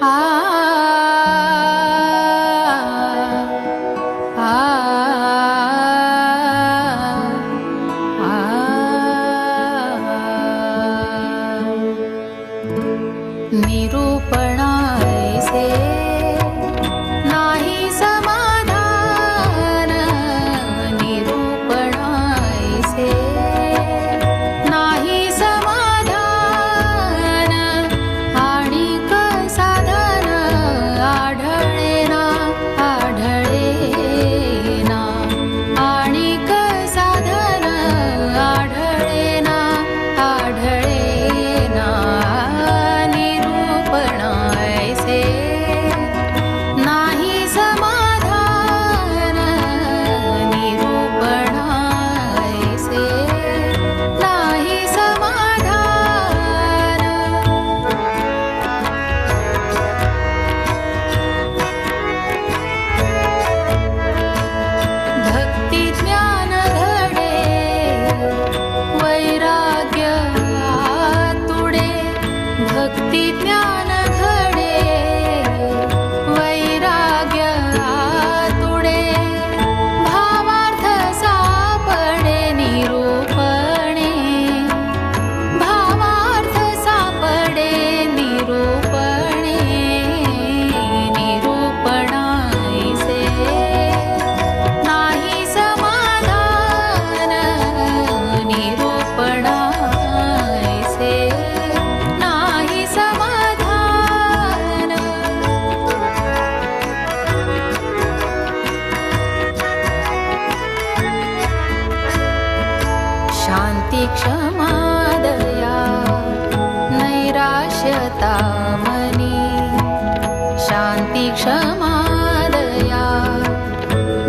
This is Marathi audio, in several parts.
आ निरूपणायसे नाही समाधान निरूपणायसे नाही समाधान आणिक साधन आढळेना आढळेना आणिक साधन आढळेना आढळेना निरूपणायसे नाही समाधान निरूपणायसे नाही समाधान भक्ती ज्ञान घडे वैराग्य आतुडे भक्ती ज्ञान घडे वैराग्य आतुडे भावार्थ सापडे निरूपणे भावार्थ सापडे निरूपणे निरूपणायसे नाही समाधान निरूपणायसे नाही समाधान शांती क्षमा दया नैराश्यता मनी शांती क्षमा दया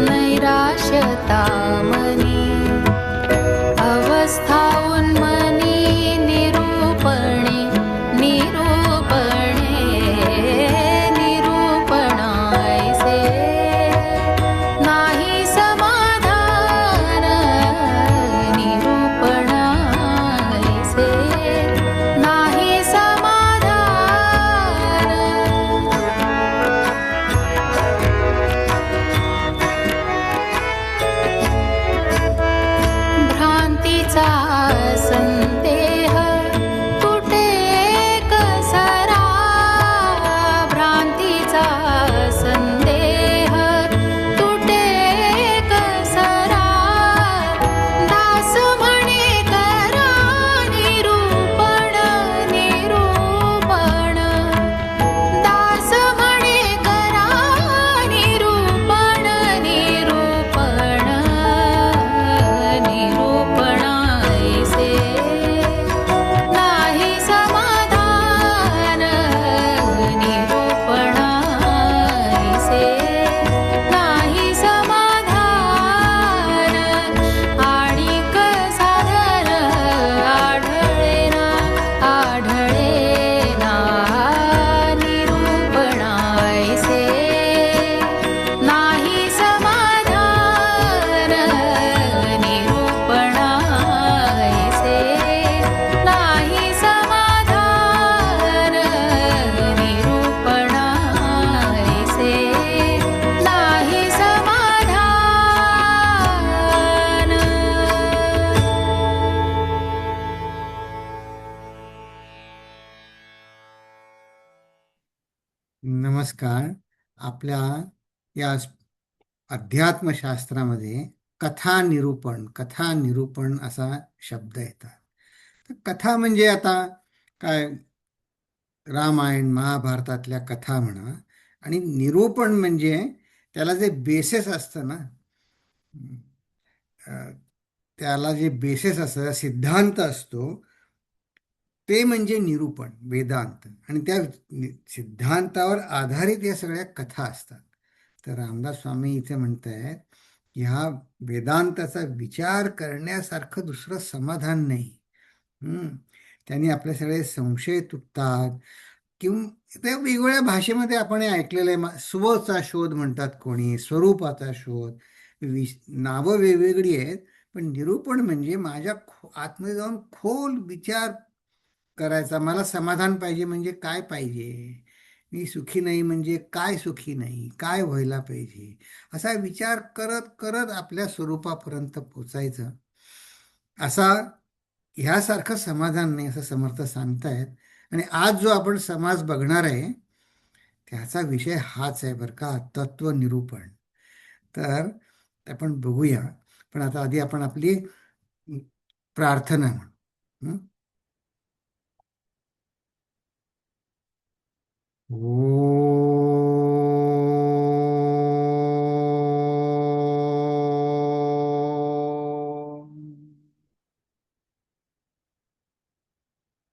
नैराश्यता मनी अवस्था उन्मनी निरूपणे निरूपणे निरूपणायसे नाही समाधान निरूपणायसे नाही समाधान भ्रांतीचा संदेह तुटे कसरा भ्रांतीचा संदेह तुटे कसरा दास म्हणे करा निरूपण निरूपण दास म्हणे करा निरूपण निरूपण निरूपणायसे नाही समाधान निरूपणायसे नाही समाधान आणिक साधन आढळेना आढळेना निरूपणायसे नाही समाधान निरूपणायसे नाही समाधान निरूपणायसे नाही समाधान नमस्कार. आपल्या या अध्यात्मशास्त्रामध्ये कथा निरूपण असा शब्द येतात. तर कथा म्हणजे आता काय रामायण महाभारतातल्या कथा म्हणा आणि निरूपण म्हणजे त्याला जे बेसिस असतं ना त्याला जे बेसिस असतं सिद्धांत असतो ते म्हणजे निरूपण वेदांत आणि त्या सिद्धांतावर आधारित या सगळ्या कथा असतात. तर रामदास स्वामी इथे म्हणत आहेत की हा वेदांताचा विचार करण्यासारखं दुसरं समाधान नाही. त्यांनी आपले सगळे संशय तुटतात किंवा त्या वेगवेगळ्या भाषेमध्ये आपण हे ऐकलेलं आहे. स्वचा शोध म्हणतात कोणी, स्वरूपाचा शोध, नावं वेगवेगळी आहेत, पण निरूपण म्हणजे माझ्या आतमध्ये जाऊन खोल विचार करायचा. मला समाधान पाहिजे म्हणजे काय पाहिजे, मी सुखी नाही म्हणजे काय सुखी नाही, काय व्हायला पाहिजे, असा विचार करत करत आपल्या स्वरूपापर्यंत पोचायचं. असा ह्यासारखं समाधान नाही असं समर्थ सांगतायत. आणि आज जो आपण समाज बघणार आहे त्याचा विषय हाच आहे बरं का, तत्वनिरूपण. तर आपण बघूया. पण आता आधी आपण आपली प्रार्थना म्हणू. हं? ओम.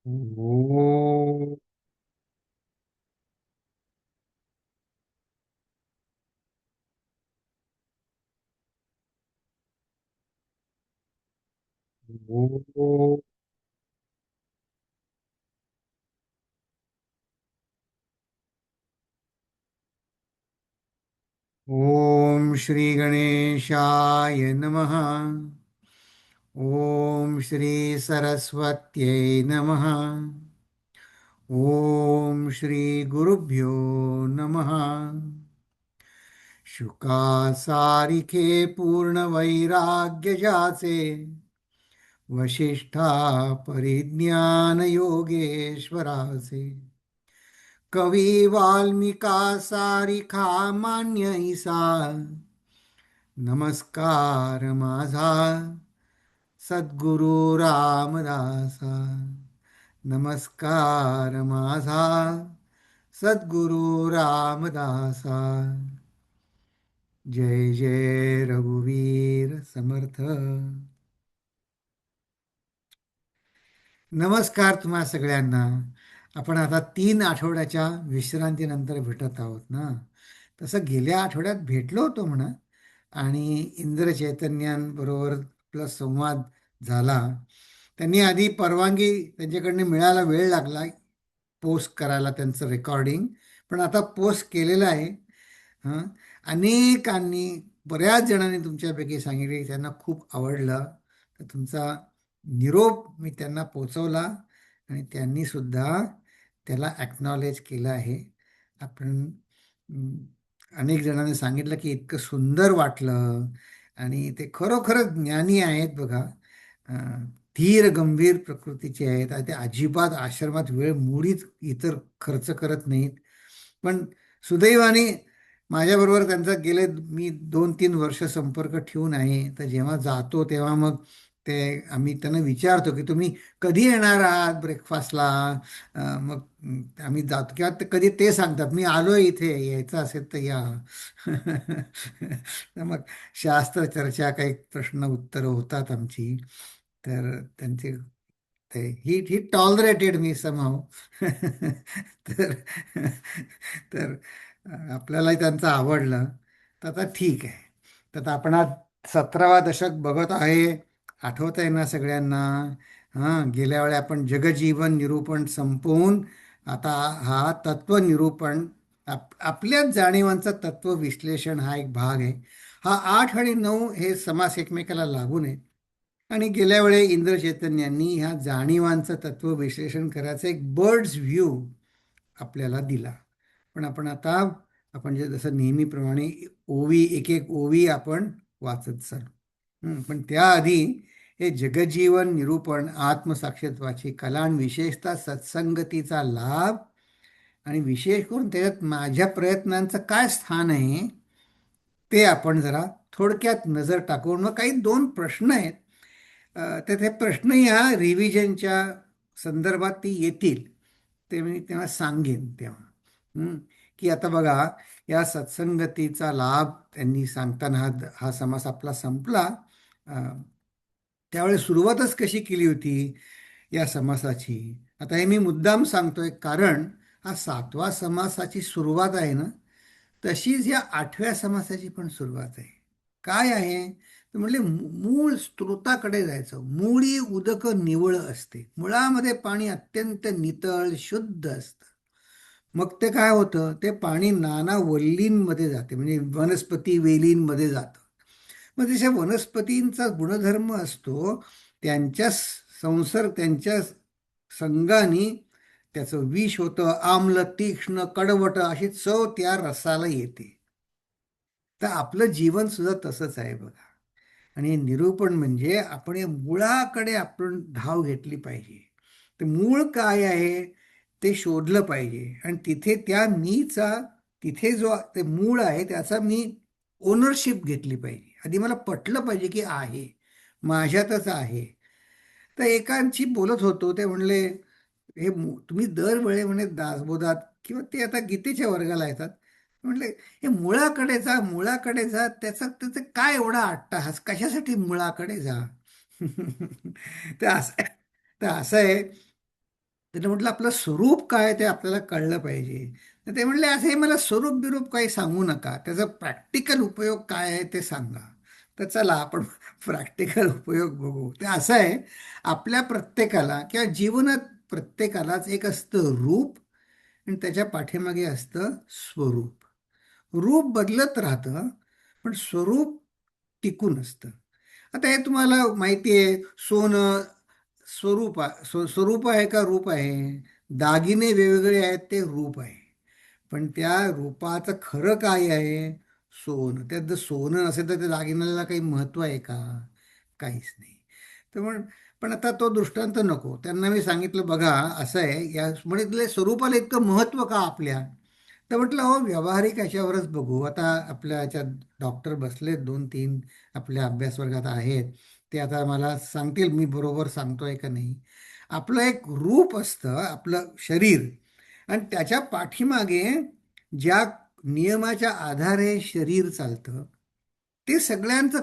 ओम. ओम. ओम श्री गणेशाय नमः. ओम श्री सरस्वत्यै नमः. ओम श्री गुरुभ्यो नमः. शुकासारिखे पूर्ण वैराग्य जाचे, वशिष्ठा परिज्ञान योगेश्वराचे, कवी वाल्मिका सारिखा मान्य ईसा, नमस्कार माझा सद्गुरु रामदासा. नमस्कार माझा सद्गुरु रामदासा. जय जय रघुवीर समर्थ. नमस्कार तुम्हा सगळ्यांना. आपण आता 3 आठवड्याच्या विश्रांतीनंतर भेटत आहोत ना. तसं गेल्या आठवड्यात भेटलो होतो म्हणा. आणि इंद्र चैतन्यांबरोबर आपला संवाद झाला. त्यांनी आधी परवानगी त्यांच्याकडनं मिळायला वेळ लागला पोस्ट करायला त्यांचं रेकॉर्डिंग. पण आता पोस्ट केलेलं आहे. हं. अनेकांनी, बऱ्याच जणांनी तुमच्यापैकी सांगितले की त्यांना खूप आवडलं. तर तुमचा निरोप मी त्यांना पोचवला आणि त्यांनी सुद्धा त्याला ॲक्नॉलेज केलं आहे. आपण अनेक जणांनी सांगितलं की इतकं सुंदर वाटलं. आणि ते खरोखरच ज्ञानी आहेत बघा. अं, धीर गंभीर प्रकृतीचे आहेत आणि ते अजिबात आश्रमात वेळ मुळीच इतर खर्च करत नाहीत. पण सुदैवाने माझ्याबरोबर त्यांचा गेले मी 2-3 वर्ष संपर्क ठेवून आहे. तर जेव्हा जातो तेव्हा मग ते आम्ही त्यांना विचारतो की तुम्ही कधी येणार आहात ब्रेकफास्टला. मग आम्ही जातो किंवा कधी ते सांगतात मी आलो इथे, यायचं असेल तर या. तर मग शास्त्र चर्चा, काही प्रश्न उत्तरं होतात आमची. तर त्यांचे ते ही टॉलरेटेड मी समहाऊ. तर तर आपल्यालाही त्यांचं आवडलं. तर आता ठीक आहे. तर आता आपण आज 17वा दशक बघत आहे. आठवत आहे ना सगळ्यांना? हां, गेल्या वेळी आपण जगजीवन निरूपण संपवून आता हा तत्वनिरूपण, आपल्याच जाणीवांचं तत्व विश्लेषण हा एक भाग आहे. हा 8 आणि 9 हे समास एकमेकाला लागून आहेत. आणि गेल्या वेळी इंद्र चैतन्यांनी ह्या जाणीवांचं तत्व विश्लेषण करायचं एक बर्ड्स व्ह्यू आपल्याला दिला. पण आपण आता आपण जे जसं नेहमीप्रमाणे ओवी, एक एक ओवी आपण वाचत चालू. पण त्याआधी हे जगजीवन निरूपण, आत्मसाक्षित्वाची कला आणि विशेषतः सत्संगतीचा लाभ, आणि विशेष करून त्याच्यात माझ्या प्रयत्नांचं काय स्थान आहे ते आपण जरा थोडक्यात नजर टाकून, मग काही 2 प्रश्न आहेत. तर ते प्रश्न ह्या रिव्हिजनच्या संदर्भात ती येतील, ते मी तेव्हा सांगेन तेव्हा. की आता बघा, या सत्संगतीचा लाभ त्यांनी सांगताना हा समास आपला संपला. त्यावेळी सुरुवातच कशी केली होती या समासाची. आता हे मी मुद्दाम सांगतोय कारण हा 7वा समासाची सुरुवात आहे ना, तशीच या 8व्या समासाची पण सुरुवात आहे. काय आहे तर म्हटले मूळ स्त्रोताकडे जायचं. मुळी उदक निवळ असते. मुळामध्ये पाणी अत्यंत नितळ शुद्ध असतं. मग ते काय होतं, ते पाणी नाना वल्लींमध्ये जाते, म्हणजे वनस्पती वेलींमध्ये जातं. मग जशा वनस्पतींचा गुणधर्म असतो, त्यांच्या संगाने त्याचं विष होतं आम्ल, तीक्ष्ण, कडवट अशी चव त्या रसाला येते. तर आपलं जीवन सुद्धा तसंच आहे बघा. आणि निरूपण म्हणजे आपण या मुळाकडे आपण धाव घेतली पाहिजे. ते मूळ काय आहे ते शोधलं पाहिजे आणि तिथे त्या मीचा, तिथे जो ते मूळ आहे त्याचा मी ओनरशिप घेतली पाहिजे. आधी मला पटलं पाहिजे की आहे, माझ्यातच आहे. तर एकांशी बोलत होतो, ते म्हणले तुम्ही दरवेळी म्हणे दासबोधात किंवा ते आता गीतेच्या वर्गाला येतात, म्हणले हे मुळाकडे जा, मुळाकडे जा, त्याचं काय एवढा अट्टाहास, कशासाठी मुळाकडे जा? ते असं तर असं आहे. त्यानं म्हटलं आपलं स्वरूप काय ते आपल्याला कळलं पाहिजे. तर ते म्हणले असं हे मला स्वरूप बिरूप काही सांगू नका, त्याचा प्रॅक्टिकल उपयोग काय आहे ते सांगा. तर चला आपण प्रॅक्टिकल उपयोग बघू. ते असं आहे, आपल्या प्रत्येकाला किंवा जीवनात प्रत्येकालाच एक असतं रूप आणि त्याच्या पाठीमागे असतं स्वरूप. रूप बदलत राहतं पण स्वरूप टिकून असतं. आता हे तुम्हाला माहिती आहे, सोनं स्वरूप आहे का रूप आहे? दागिने वेगवेगळे आहेत ते रूप आहे. पण त्या रूपाचं खरं काय आहे? सोनं. त्यात जर सोनं नसेल तर त्या दागिन्याला काही महत्त्व आहे का? काहीच नाही. तर पण आता तो दृष्टांत नको. त्यांना मी सांगितलं बघा असं आहे, या म्हणे स्वरूपाला इतकं महत्त्व का आपल्या? तर म्हटलं हो व्यावहारिक याच्यावरच बघू. आता आपल्या याच्यात डॉक्टर बसले 2-3 आपल्या अभ्यास वर्गात आहेत. ते आता मला सांगतील मी बरोबर सांगतोय का नाही. आपलं एक रूप असतं, आपलं शरीर, आणि त्याच्या पाठीमागे ज्या नियमाच्या आधारे शरीर चालतं ते सगळ्यांचं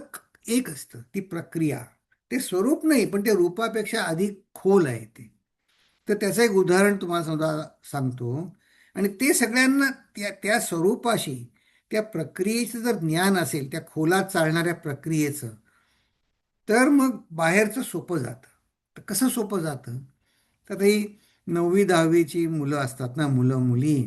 एक असतं, ती प्रक्रिया. ते स्वरूप नाही पण ते रूपापेक्षा अधिक खोल आहे ते. तर त्याचं एक उदाहरण तुम्हाला सांगतो. आणि ते सगळ्यांना त्या त्या स्वरूपाशी, त्या प्रक्रियेचं जर ज्ञान असेल, त्या खोलात चालणाऱ्या प्रक्रियेचं, तर मग बाहेरचं सोपं जातं. तर कसं सोपं जातं? तर ही 9वी-10वीची मुलं असतात ना, मुलं मुली,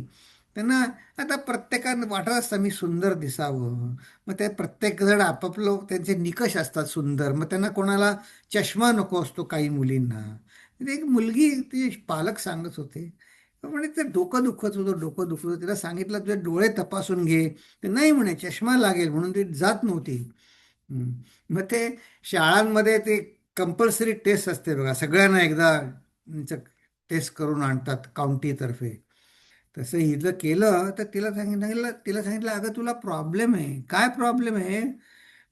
त्यांना आता प्रत्येकानं वाटत असतं मी सुंदर दिसावं. मग ते प्रत्येकजण आपापलं त्यांचे निकष असतात सुंदर. मग त्यांना कोणाला चष्मा नको असतो काही मुलींना. म्हणजे एक मुलगी ती पालक सांगत होते, म्हणे ते डोकं दुखत होतं, डोकं दुखत होतं. तिला सांगितलं तुझे डोळे तपासून घे. ते नाही म्हणे चष्मा लागेल म्हणून ती जात नव्हती. हम्म. मग ते शाळांमध्ये ते कंपल्सरी टेस्ट असते बघा, सगळ्यांना एकदा टेस्ट करून आणतात काउंटीतर्फे. तसं हिचं केलं तर तिला सांगितलं अगं तुला प्रॉब्लेम आहे. काय प्रॉब्लेम आहे?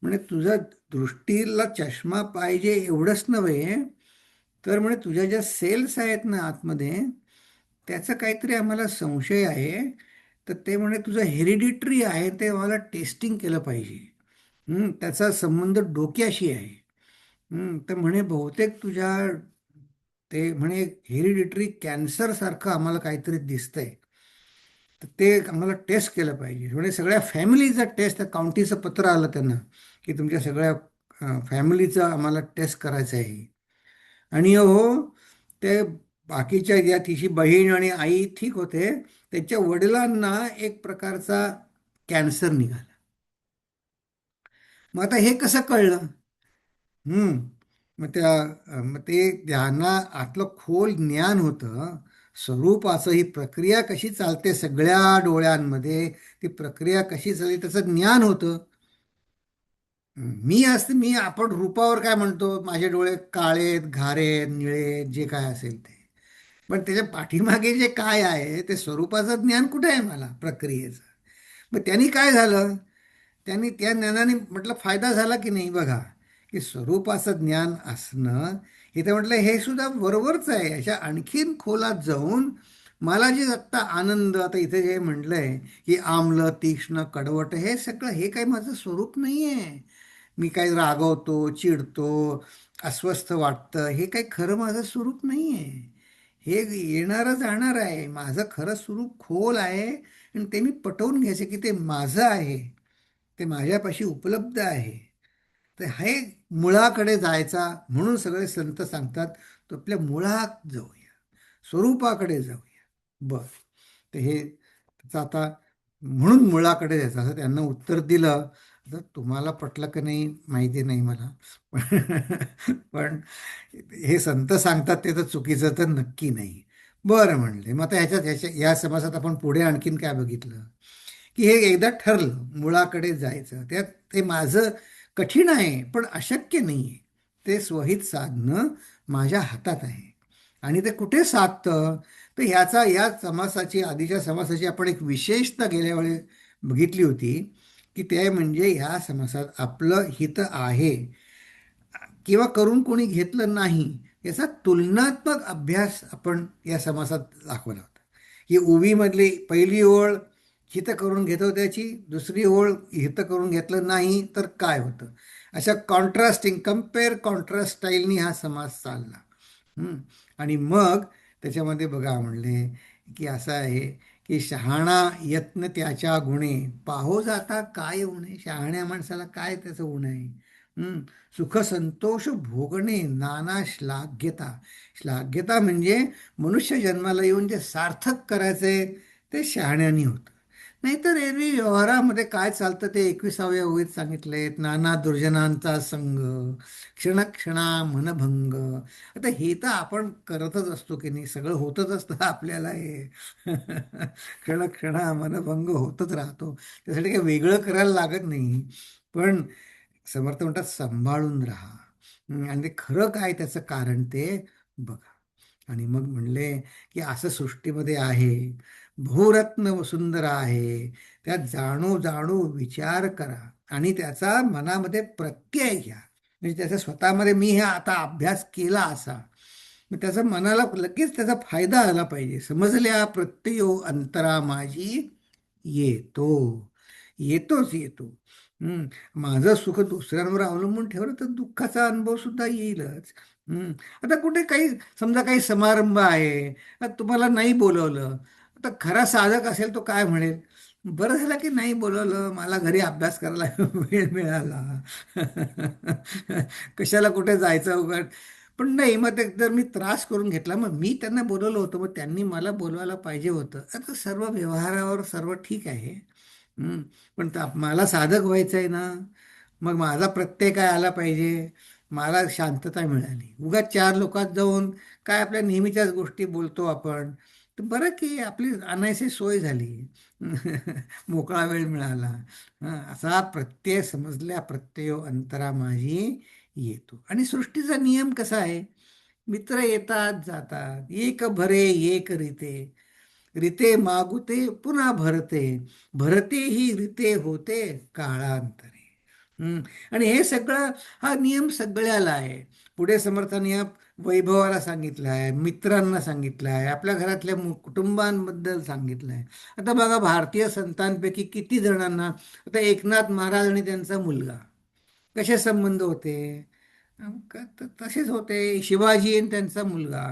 म्हणे तुझ्या दृष्टीला चष्मा पाहिजे एवढंच नव्हे, तर म्हणे तुझ्या ज्या सेल्स आहेत ना आतमध्ये, त्याचा काहीतरी आम्हाला संशय आहे. तर ते म्हणे तुझं हेरिडिटरी आहे ते मला टेस्टिंग केलं पाहिजे. त्याचा संबंध डोक्याशी आहे. तर म्हणे बहुतेक तुझ्या, ते म्हणे हेरिडिटरी कॅन्सर सारखं आम्हाला काहीतरी दिसतंय. तर ते आम्हाला टेस्ट केलं पाहिजे. म्हणजे सगळ्या फॅमिलीचा टेस्ट, त्या काउंटीचं पत्र आलं त्यांना की तुमच्या सगळ्या फॅमिलीचं आम्हाला टेस्ट करायचं आहे. आणि हो, ते बाकीच्या ज्या तिची बहीण आणि आई ठीक होते, त्याच्या वडिलांना एक प्रकारचा कॅन्सर निघाला. मग आता हे कसं कळलं? हम्म. मग ते ज्ञाना आतलं खोल ज्ञान होतं स्वरूपाचं, ही प्रक्रिया कशी चालते सगळ्या डोळ्यांमध्ये, ती प्रक्रिया कशी चालते त्याचं ज्ञान होतं. मी आपण रूपावर काय म्हणतो, माझे डोळे काळेत, घारेत, निळे, जे काय असेल ते. पण त्याच्या पाठीमागे जे काय आहे ते स्वरूपाचं ज्ञान कुठे आहे मला, प्रक्रियेचं. मग त्यांनी काय झालं, त्यांनी त्या ज्ञानाने म्हटलं फायदा झाला की नाही बघा, की स्वरूपाचं ज्ञान असणं, इथे म्हटलं हे सुद्धा बरोबरच आहे. अशा आणखीन खोलात जाऊन मला जे आत्ता आनंद, आता इथे जे म्हटलंय की आम्ल, तीक्ष्ण, कडवट, हे सगळं हे काही माझं स्वरूप नाही आहे. मी काही रागवतो, चिडतो, अस्वस्थ वाटतं, हे काही खरं माझं स्वरूप नाही आहे. हे येणारं जाणार आहे. माझं खरं स्वरूप खोल आहे आणि ते मी पटवून घ्यायचं की ते माझं आहे, ते माझ्यापाशी उपलब्ध आहे. तर हे मुळाकडे जायचा म्हणून सगळे संत सांगतात तो आपल्या मुळात जाऊया, स्वरूपाकडे जाऊया. बर. तर हे त्याचं आता म्हणून मुळाकडे जायचं असं त्यांना उत्तर दिलं. आता तुम्हाला पटलं की नाही माहिती नाही मला, पण पण हे संत सांगतात ते तर चुकीचं तर नक्की नाही. बरं म्हणले. मग आता ह्याच्या या समासात आपण पुढे आणखीन काय बघितलं, की हे एकदा ठरलं मुळाकडे जायचं, त्यात ते माझं कठीण आहे पण अशक्य नाही आहे. ते स्वहित साधणं माझ्या हातात आहे. आणि ते कुठे साधतं, तर ह्याचा या समासाची, आधीच्या समासाची आपण एक विशेषता गेल्या वेळी बघितली होती, की ते म्हणजे ह्या समासात आपलं हित आहे किंवा करून कोणी घेतलं नाही याचा तुलनात्मक अभ्यास आपण या समासात दाखवला होता. ही ओवीमधली पहिली ओळ हित करून घेतो त्याची, दुसरी ओळ हित करून घेतलं नाही तर काय होतं, अशा कॉन्ट्रास्टिंग कम्पेअर कॉन्ट्रास्ट स्टाईलनी हा समास चालला. हं. आणि मग त्याच्यामध्ये बघा म्हणले, की असं आहे की शहाणा यत्न त्याच्या गुणे पाहो जाता काय उणे. शहाण्या माणसाला काय त्याचं उण आहे. हं. सुख संतोष भोगणे नाना श्लाघ्यता. श्लाघ्यता म्हणजे मनुष्य जन्माला येऊन जे सार्थक करायचंय ते शहाण्यानी होतं. नाहीतर एरवी व्यवहारामध्ये काय चालतं ते 21व्या ओळीत सांगितलंय, नाना दुर्जनांचा संग, क्षणक्षणा मनभंग. आता हे तर आपण करतच असतो की नाही, सगळं होतच असतं आपल्याला हे. क्षणक्षणा मनभंग होतच राहतो, त्यासाठी काही वेगळं करायला लागत नाही. पण समर्थ म्हणतात सांभाळून राहा. आणि ते खरं काय त्याचं कारण ते बघा. आणि मग म्हणले की असं सृष्टीमध्ये आहे, बहुरत्न वसुंधर आहे, त्यात जाणू जाणू विचार करा आणि त्याचा मनामध्ये प्रत्यय घ्या. म्हणजे त्याचा स्वतःमध्ये मी हे आता अभ्यास केला असा, मग त्याचा मनाला लगेच त्याचा फायदा आला पाहिजे. समजल्या प्रत्ययो अंतरा माझी येतो, येतोच येतो. माझं सुख दुसऱ्यांवर अवलंबून ठेवलं तर दुःखाचा अनुभव सुद्धा येईलच. आता कुठे काही समजा काही समारंभ आहे, आता तुम्हाला नाही बोलवलं, आता खरा साधक असेल तो काय म्हणेल, बरं झालं की नाही बोलवलं, मला घरी अभ्यास करायला वेळ मिळाला. कशाला कुठे जायचं उगाच. पण नाही, मग ते जर मी त्रास करून घेतला, मग मी त्यांना बोलवलं होतं, मग त्यांनी मला बोलवायला पाहिजे होतं. आता सर्व व्यवहारावर सर्व ठीक आहे. हं. पण मला साधक व्हायचं आहे ना, मग माझा प्रत्यय काय आला पाहिजे, मला शांतता मिळाली. उगाच चार लोकात जाऊन काय आपल्या नेहमीच्याच गोष्टी बोलतो आपण, तर बरं की आपली अनायसे सोय झाली. मोकळा वेळ मिळाला. असा प्रत्यय समजल्या प्रत्ययो अंतरा माझी येतो. आणि सृष्टीचा नियम कसा आहे, मित्र येतात जातात, एक भरे एक रीते, रीते मागुते पुन्हा भरते, भरते ही रीते होते काळांतरे. आणि हे सगळं, हा नियम सगळ्याला आहे. पुढे समर्थाने या वैभवाला सांगितलं आहे, मित्रांना सांगितलं आहे, आपल्या घरातल्या कुटुंबांबद्दल सांगितलं आहे. आता बघा भारतीय संतांपैकी किती जणांना, आता एकनाथ महाराज आणि त्यांचा मुलगा कसे संबंध होते, तसेच होते. शिवाजी आणि त्यांचा मुलगा,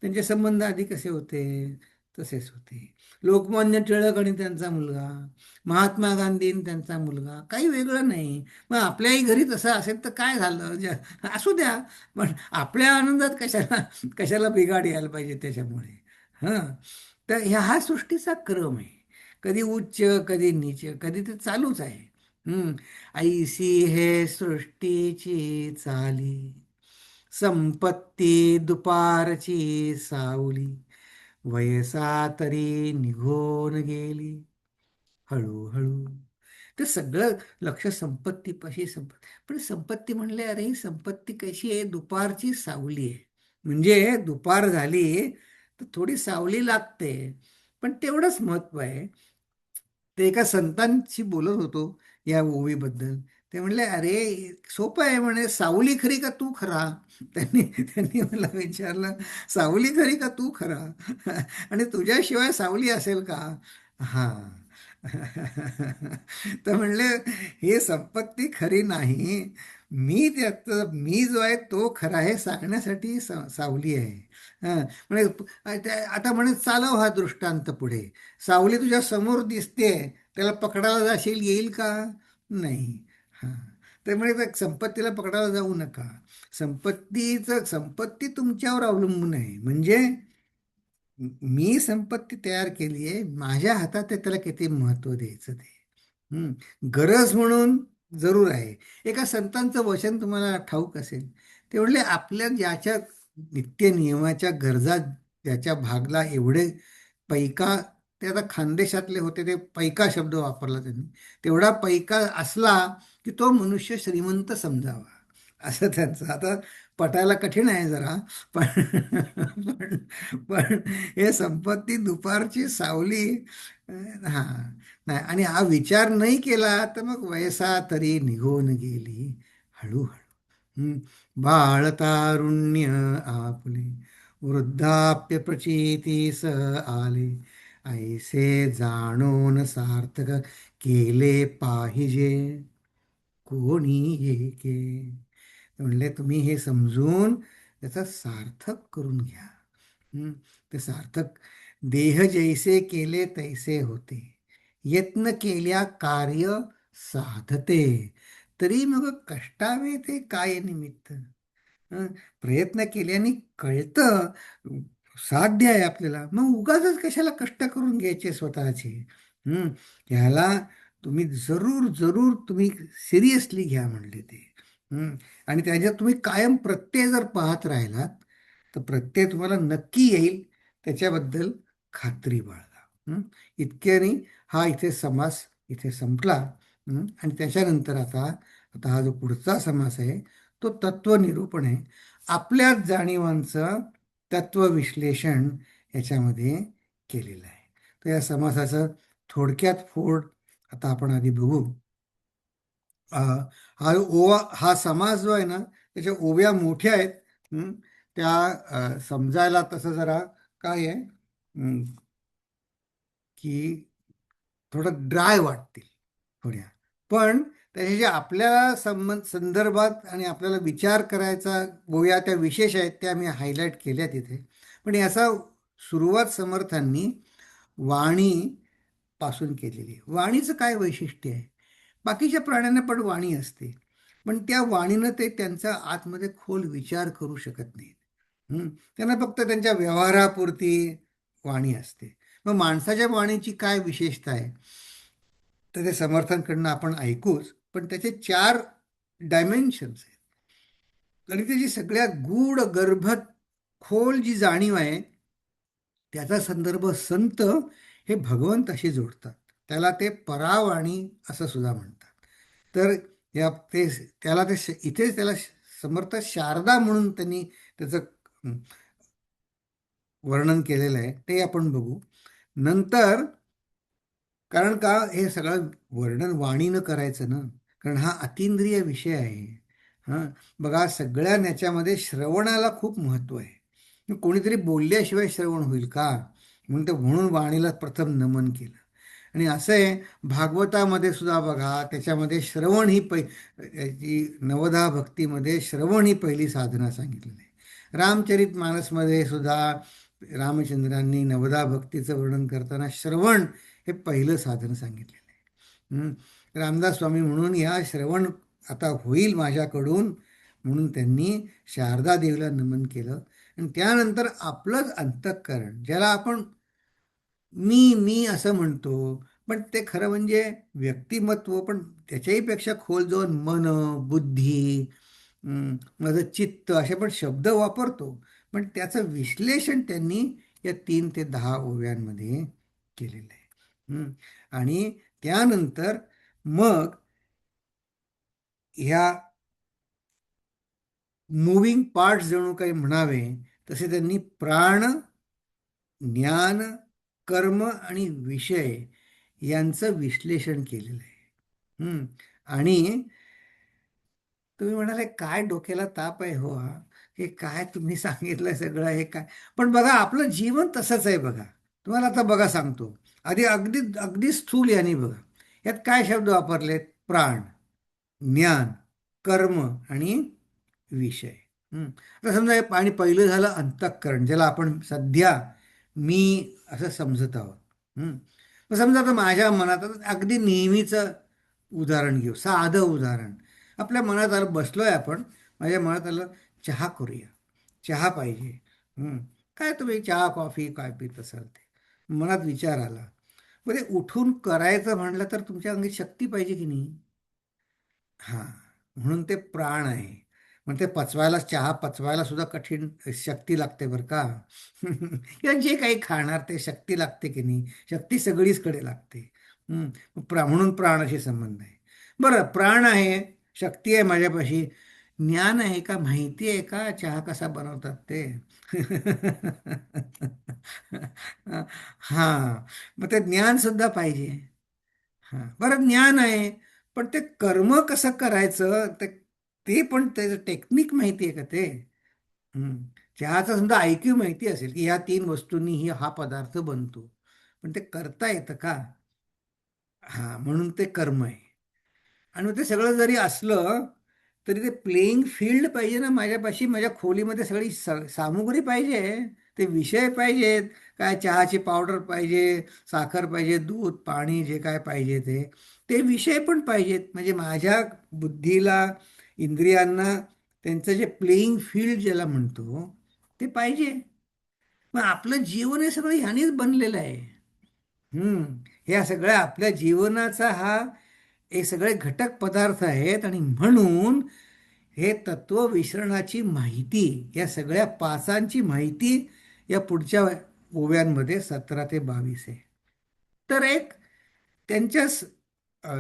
त्यांचे संबंध आधी कसे होते, तसेच होते. लोकमान्य टिळक आणि त्यांचा मुलगा, महात्मा गांधी आणि त्यांचा मुलगा, काही वेगळं नाही. मग आपल्याही घरी तसं असेल तर काय झालं, असू द्या. पण आपल्या आनंदात कशाला कशाला बिघाड यायला पाहिजे त्याच्यामुळे. हां. तर हा सृष्टीचा क्रम आहे. कधी उच्च कधी नीच, कधी ते चालूच आहे. ऐसी हे सृष्टीची चाली, संपत्ती दुपारची सावली, वयसा तरी निघून गेली हळूहळू. ते सगळं लक्ष संपत्तीपाशी. पण संपत्ती म्हणले, अरे ही संपत्ती कशी आहे, दुपारची सावली आहे. म्हणजे दुपार झाली तर थोडी सावली लागते. पण तेवढंच महत्व आहे. ते एका संतांशी बोलत होतो या ओवीबद्दल. ते म्हणले, अरे सोपं आहे म्हणे, सावली खरी का तू खरा. त्यांनी त्यांनी मला विचारलं, सावली खरी का तू खरा, आणि तुझ्याशिवाय सावली असेल का. हा. तर म्हणले, हे संपत्ती खरी नाही, मी जो आहे तो खरा आहे सांगण्यासाठी सावली आहे. हा. म्हणे आता म्हणे, चालव हा दृष्टांत पुढे. सावली तुझ्या समोर दिसते, त्याला पकडायला जाशील, येईल का, नाही. हा. त्यामुळे त्या संपत्तीला पकडायला जाऊ नका. संपत्ती तुमच्यावर अवलंबून आहे. म्हणजे मी संपत्ती तयार केली आहे, माझ्या हातात आहे, त्याला किती महत्व द्यायचं ते. गरज म्हणून जरूर आहे. एका संतांचं वचन तुम्हाला ठाऊक असेल, ते म्हणले, आपल्या ज्याच्या नित्य नियमाच्या गरजा ज्याच्या भागला एवढे पैका, ते आता खानदेशातले होते, ते पैका शब्द वापरला त्यांनी. तेवढा पैका असला की तो मनुष्य श्रीमंत समजावा, असं त्यांचं. आता पटायला कठीण आहे जरा, पण पण पण हे संपत्ती दुपारची सावली, हा नाही, आणि हा विचार नाही केला तर मग वयसा तरी निघून गेली हळूहळू. हं. बाळतारुण्य आपले वृद्धाप्य प्रचितीस आले, ऐसे जाणून सार्थक केले पाहिजे कोणी एके. म्हणले तुम्ही हे समजून त्याचं सार्थक करून घ्या. हं. ते सार्थक, देह जैसे केले तैसे होते, यत्न केल्या कार्य साधते, तरी मग कष्टावे ते काय निमित्त. हं. प्रयत्न केल्याने कळतं, साध्य आहे आपल्याला, मग उगाचच कशाला कष्ट करून घ्यायचे स्वतःचे. हं. ह्याला तुम्ही जरूर जरूर तुम्ही सिरियसली घ्या म्हणले ते. हं. आणि त्याच्यात तुम्ही कायम प्रत्यय जर पाहत राहिलात तर प्रत्यय तुम्हाला नक्की येईल, त्याच्याबद्दल खात्री बाळगा. हं. इतक्याने हा इथे समास इथे संपला. आणि त्याच्यानंतर आता आता हा जो पुढचा समास आहे तो तत्वनिरूपण आहे. आपल्याच जाणीवांचं तत्वविश्लेषण याच्यामध्ये केलेलं आहे. तर या समासाचं थोडक्यात फोड आता आपण आधी बघू. अ, हा समास जो आहे ना, त्याच्या ओव्या मोठ्या आहेत. हं. त्या समजायला तसं जरा काय आहे, की थोडं ड्राय वाटतील थोड्या, पण त्याच्या जे आपल्या संदर्भात आणि आपल्याला विचार करायचा गोया त्या विशेष आहेत त्या मी हायलाईट केल्या तिथे. पण याचा सुरुवात समर्थांनी वाणी पासून केलेली आहे. वाणीचं काय वैशिष्ट्य आहे? बाकीच्या प्राण्यांना पण वाणी असते, पण त्या वाणीनं ते त्यांचा आतमध्ये खोल विचार करू शकत नाहीत. त्यांना फक्त त्यांच्या व्यवहारापुरती वाणी असते. मग माणसाच्या वाणीची काय विशेषता आहे, तर ते समर्थांकडनं आपण ऐकूच, पण त्याचे 4 डायमेन्शन्स आहेत. आणि त्याची सगळ्यात गूढ गर्भत खोल जी जाणीव आहे त्याचा संदर्भ संत हे भगवंताशी जोडतात. त्याला ते परावाणी असं सुद्धा म्हणतात. तर या ते त्याला ते इथेच त्याला समर्थ शारदा म्हणून त्यांनी त्याचं वर्णन केलेलं आहे, ते आपण बघू नंतर. कारण का हे सगळं वर्णन वाणीनं करायचं ना, कारण हा अतिंद्रिय विषय आहे. हां, बघा सगळ्या याच्यामध्ये श्रवणाला खूप महत्त्व आहे. कोणीतरी बोलल्याशिवाय श्रवण होईल का, म्हणून वाणीला प्रथम नमन केलं. आणि असं आहे भागवतामध्ये सुद्धा बघा, त्याच्यामध्ये श्रवण ही नवधा भक्तीमध्ये श्रवण ही पहिली साधना सांगितलेली आहे. रामचरित मानसमध्ये सुद्धा रामचंद्रांनी नवधा भक्तीचं वर्णन करताना श्रवण हे पहिलं साधन सांगितलेलं आहे. रामदास स्वामी म्हणून या श्रवण आता होईल माझ्याकडून, म्हणून त्यांनी शारदा देवीला नमन केलं. आणि त्यानंतर आपलंच अंतःकरण, ज्याला आपण मी असं म्हणतो, पण ते खरं म्हणजे व्यक्तिमत्व, पण त्याच्याही पेक्षा खोल जाऊन मन, बुद्धी, माझं चित्त असे पण शब्द वापरतो, पण त्याचं विश्लेषण त्यांनी या 3 ते 10 ओव्यांमध्ये केलेलं आहे. आणि त्यानंतर मग ह्या मुव्हिंग पार्ट्स जणू काही म्हणावे तसे त्यांनी प्राण, ज्ञान, कर्म आणि विषय यांचं विश्लेषण केलेलं आहे. आणि तुम्ही म्हणाले काय डोक्याला ताप आहे हो हा, हे काय तुम्ही सांगितलंय सगळं हे काय. पण बघा आपलं जीवन तसंच आहे बघा. तुम्हाला आता बघा सांगतो, आधी अगदी अगदी स्थूल यांनी बघा, यात काय शब्द वापरलेत? प्राण, ज्ञान, कर्म आणि विषय. आता समजा आणि पहिलं झालं अंतःकरण, ज्याला आपण सध्या मी असं समजत आहोत. मग समजा आता माझ्या मनात अगदी नेहमीचं उदाहरण घेऊ, साधं उदाहरण. आपल्या मनात आलं, बसलोय आपण, माझ्या मनात आलं चहा करूया, चहा पाहिजे. काय तुम्ही चहा कॉफी काय पित असाल ते मनात विचार आला. मग ते उठून करायचं म्हणलं तर तुमच्या अंगी शक्ती पाहिजे की नाही? हां, म्हणून ते प्राण आहे. मग ते पचवायला, चहा पचवायला सुद्धा कठीण शक्ती लागते बरं का. किंवा जे काही खाणार ते शक्ती लागते की नाही, शक्ती सगळीचकडे लागते. म्हणून प्राणाशी संबंध आहे. बरं, प्राण आहे, शक्ती आहे माझ्यापाशी, ज्ञान आहे का, माहिती आहे का चहा कसा बनवतात ते? हां, मग ते ज्ञान सुद्धा पाहिजे. हां, बरं ज्ञान आहे, पण ते कर्म कसं करायचं ते, ते पण त्याचं टेक्निक माहिती आहे का ते? हं. चहाचा समजा IQ माहिती असेल की ह्या 3 वस्तूंनी हा पदार्थ बनतो, पण ते करता येतं का? हा, म्हणून ते कर्म आहे. आणि मग ते सगळं जरी असलं तरी ते प्लेईंग फील्ड पाहिजे ना माझ्यापाशी, माझ्या खोलीमध्ये सगळी सामुग्री पाहिजे, ते विषय पाहिजेत. काय चहाची पावडर पाहिजे, साखर पाहिजे, दूध, पाणी, जे काय पाहिजे ते ते विषय पण पाहिजेत. म्हणजे माझ्या बुद्धीला, इंद्रियांना त्यांचं जे प्लेईंग फील्ड ज्याला म्हणतो ते पाहिजे. मग आपलं जीवन हे सगळं ह्यानेच बनलेलं आहे. ह्या सगळ्या आपल्या जीवनाचा हा, हे सगळे घटक पदार्थ आहेत. आणि म्हणून हे तत्वविश्रणाची माहिती, या सगळ्या पासांची माहिती या पुढच्या ओव्यांमध्ये 17 ते 22 आहे. तर एक त्यांच्या अ,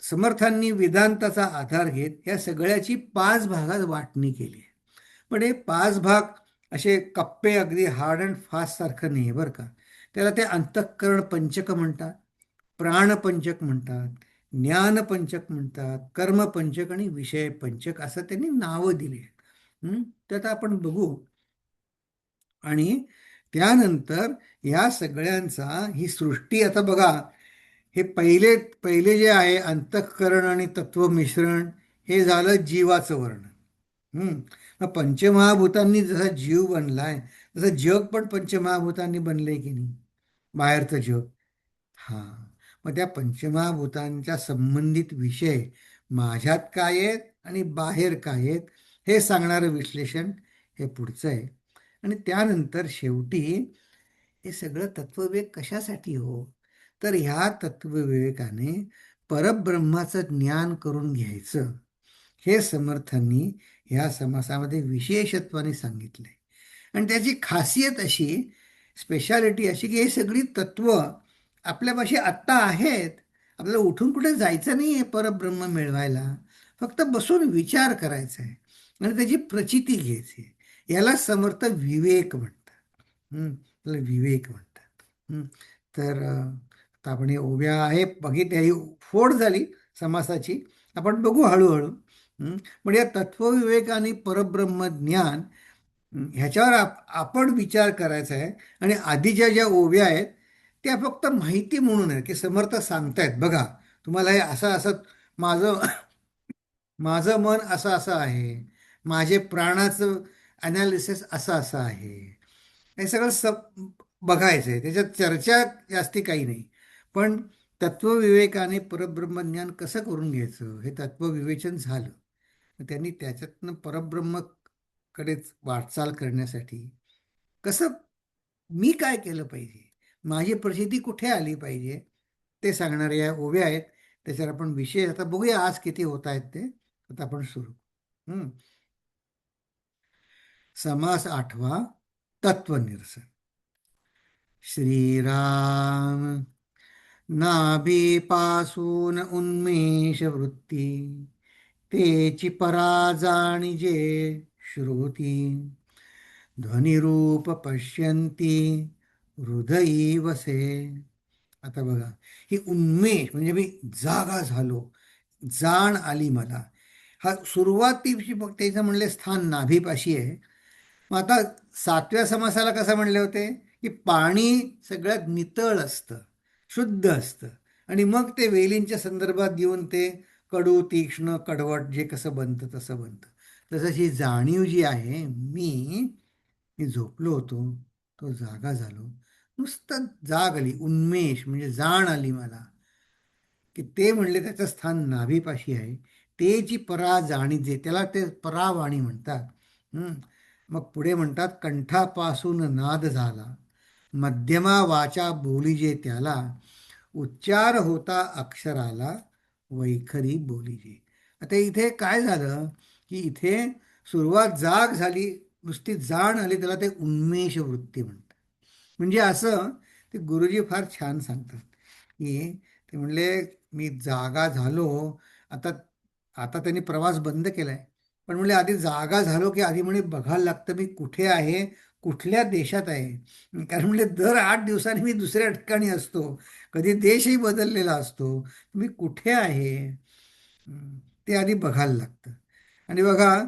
समर्थांनी वेदांताचा आधार घेत या सगळ्याची 5 भागात वाटणी केली आहे. पण हे 5 भाग असे कप्पे अगदी हार्ड अँड फास्ट सारखं नाही आहे बरं का. त्याला ते अंतःकरण पंचक म्हणतात, प्राणपंचक म्हणतात, ज्ञानपंचक म्हणतात, कर्मपंचक आणि विषय पंचक असं त्यांनी नावं दिली आहेत. तर आता आपण बघू. आणि त्यानंतर या सगळ्यांचा, ही सृष्टी आता बघा, हे पहिले पहिले जे आहे अंतःकरण आणि तत्व मिश्रण, हे झालं जीवाचं वर्णन. मग पंचमहाभूतांनी जसा जीव बनलाय तसं जग पण पंचमहाभूतांनी बनलंय की नाही, बाहेरचं जग. हा, मग त्या पंचमहाभूतांच्या संबंधित विषय माझ्यात काय आहेत आणि बाहेर काय आहेत हे सांगणारं विश्लेषण हे पुढचं आहे. आणि त्यानंतर शेवटी हे सगळं तत्वविवेक कशासाठी हो, तर ह्या तत्वविवेकाने परब्रह्माचं ज्ञान करून घ्यायचं, हे समर्थांनी ह्या समासामध्ये विशेषत्वाने सांगितलंय. आणि त्याची खासियत अशी, स्पेशालिटी अशी, की हे सगळी तत्व आपल्यापाशी आत्ता आहेत. आपल्याला उठून कुठे जायचं नाही आहे परब्रह्म मिळवायला, फक्त बसून विचार करायचा आहे आणि त्याची प्रचिती घ्यायची आहे. याला समर्थ विवेक म्हणतात. त्याला विवेक म्हणतात. तर आता आपण हे ओव्या आहे बघितल्या, ही फोड झाली समासाची. आपण बघू हळूहळू. पण या तत्वविवेक आणि परब्रह्म ज्ञान, ह्याच्यावर आपण विचार करायचा आहे. आणि आधीच्या ज्या ओव्या आहेत त्या फक्त माहिती म्हणून आहे, की समर्थ सांगतायत बघा, तुम्हाला हे असं असं, माझं माझं मन असं असं आहे, माझे प्राणाचं अनालिसिस असं असं आहे, हे सगळं बघायचं आहे. त्याच्यात चर्चा जास्ती काही नाही. पण तत्वविवेकाने परब्रह्मज्ञान कसं करून घ्यायचं हे तत्वविवेचन झालं. त्यांनी त्याच्यातनं परब्रह्मकडेच वाटचाल करण्यासाठी कसं, मी काय केलं पाहिजे, माझी प्रसिद्धी कुठे आली पाहिजे, ते सांगणाऱ्या या ओव्या आहेत. त्याच्यावर आपण विषय आता बघूया आज किती होत आहेत ते. आता आपण सुरू. हं. समास 8वा, तत्वनिरसन. श्रीराम नाभीपासून उन्मेष वृत्ती, तेची परा जाणिजे श्रुती, ध्वनिरूप पश्यंती हृदयी वसे. आता बघा, ही उन्मेष म्हणजे मी जागा झालो, जाण आली मला. हा सुरुवातीची मग त्याचं म्हणले स्थान नाभीपाशी आहे. मग आता 7व्या समासाला कसं म्हणले होते, की पाणी सगळ्यात नितळ असतं, शुद्ध असतं. आणि मग ते वेलींच्या संदर्भात घेऊन ते कडू, तीक्ष्ण, कडवट जे कसं बनतं तसं बनतं. तसंच ही जाणीव जी आहे, मी झोपलो होतो, तो जागा झालो, नुसतं जाग आली, उन्मेष म्हणजे जाण आली मला, की ते म्हणले त्याचं स्थान नाभीपाशी आहे. ते जी परा जाणीजे, त्याला ते परावाणी म्हणतात. मग पुढे म्हणतात, कंठापासून नाद झाला, मध्यमा वाचा बोलीजे त्याला, उच्चार होता अक्षराला, वैखरी बोलीजे. आता इथे काय झालं, की इथे सुरुवात जाग झाली, नुसती जाण आली, त्याला ते उन्मेष वृत्ती म्हणतात. म्हणजे असं ते गुरुजी फार छान सांगतात की ते म्हणले, मी जागा झालो. आता आता त्यांनी प्रवास बंद केलाय, पण म्हणले आधी जागा झालो की आधी म्हणे बघायला लागतं मी कुठे आहे, कुठल्या देशात आहे. कारण म्हणजे दर 8 दिवसांनी मी दुसऱ्या ठिकाणी असतो, कधी देशही बदललेला असतो. मी कुठे आहे, ते आधी बघायला लागतं. आणि बघा,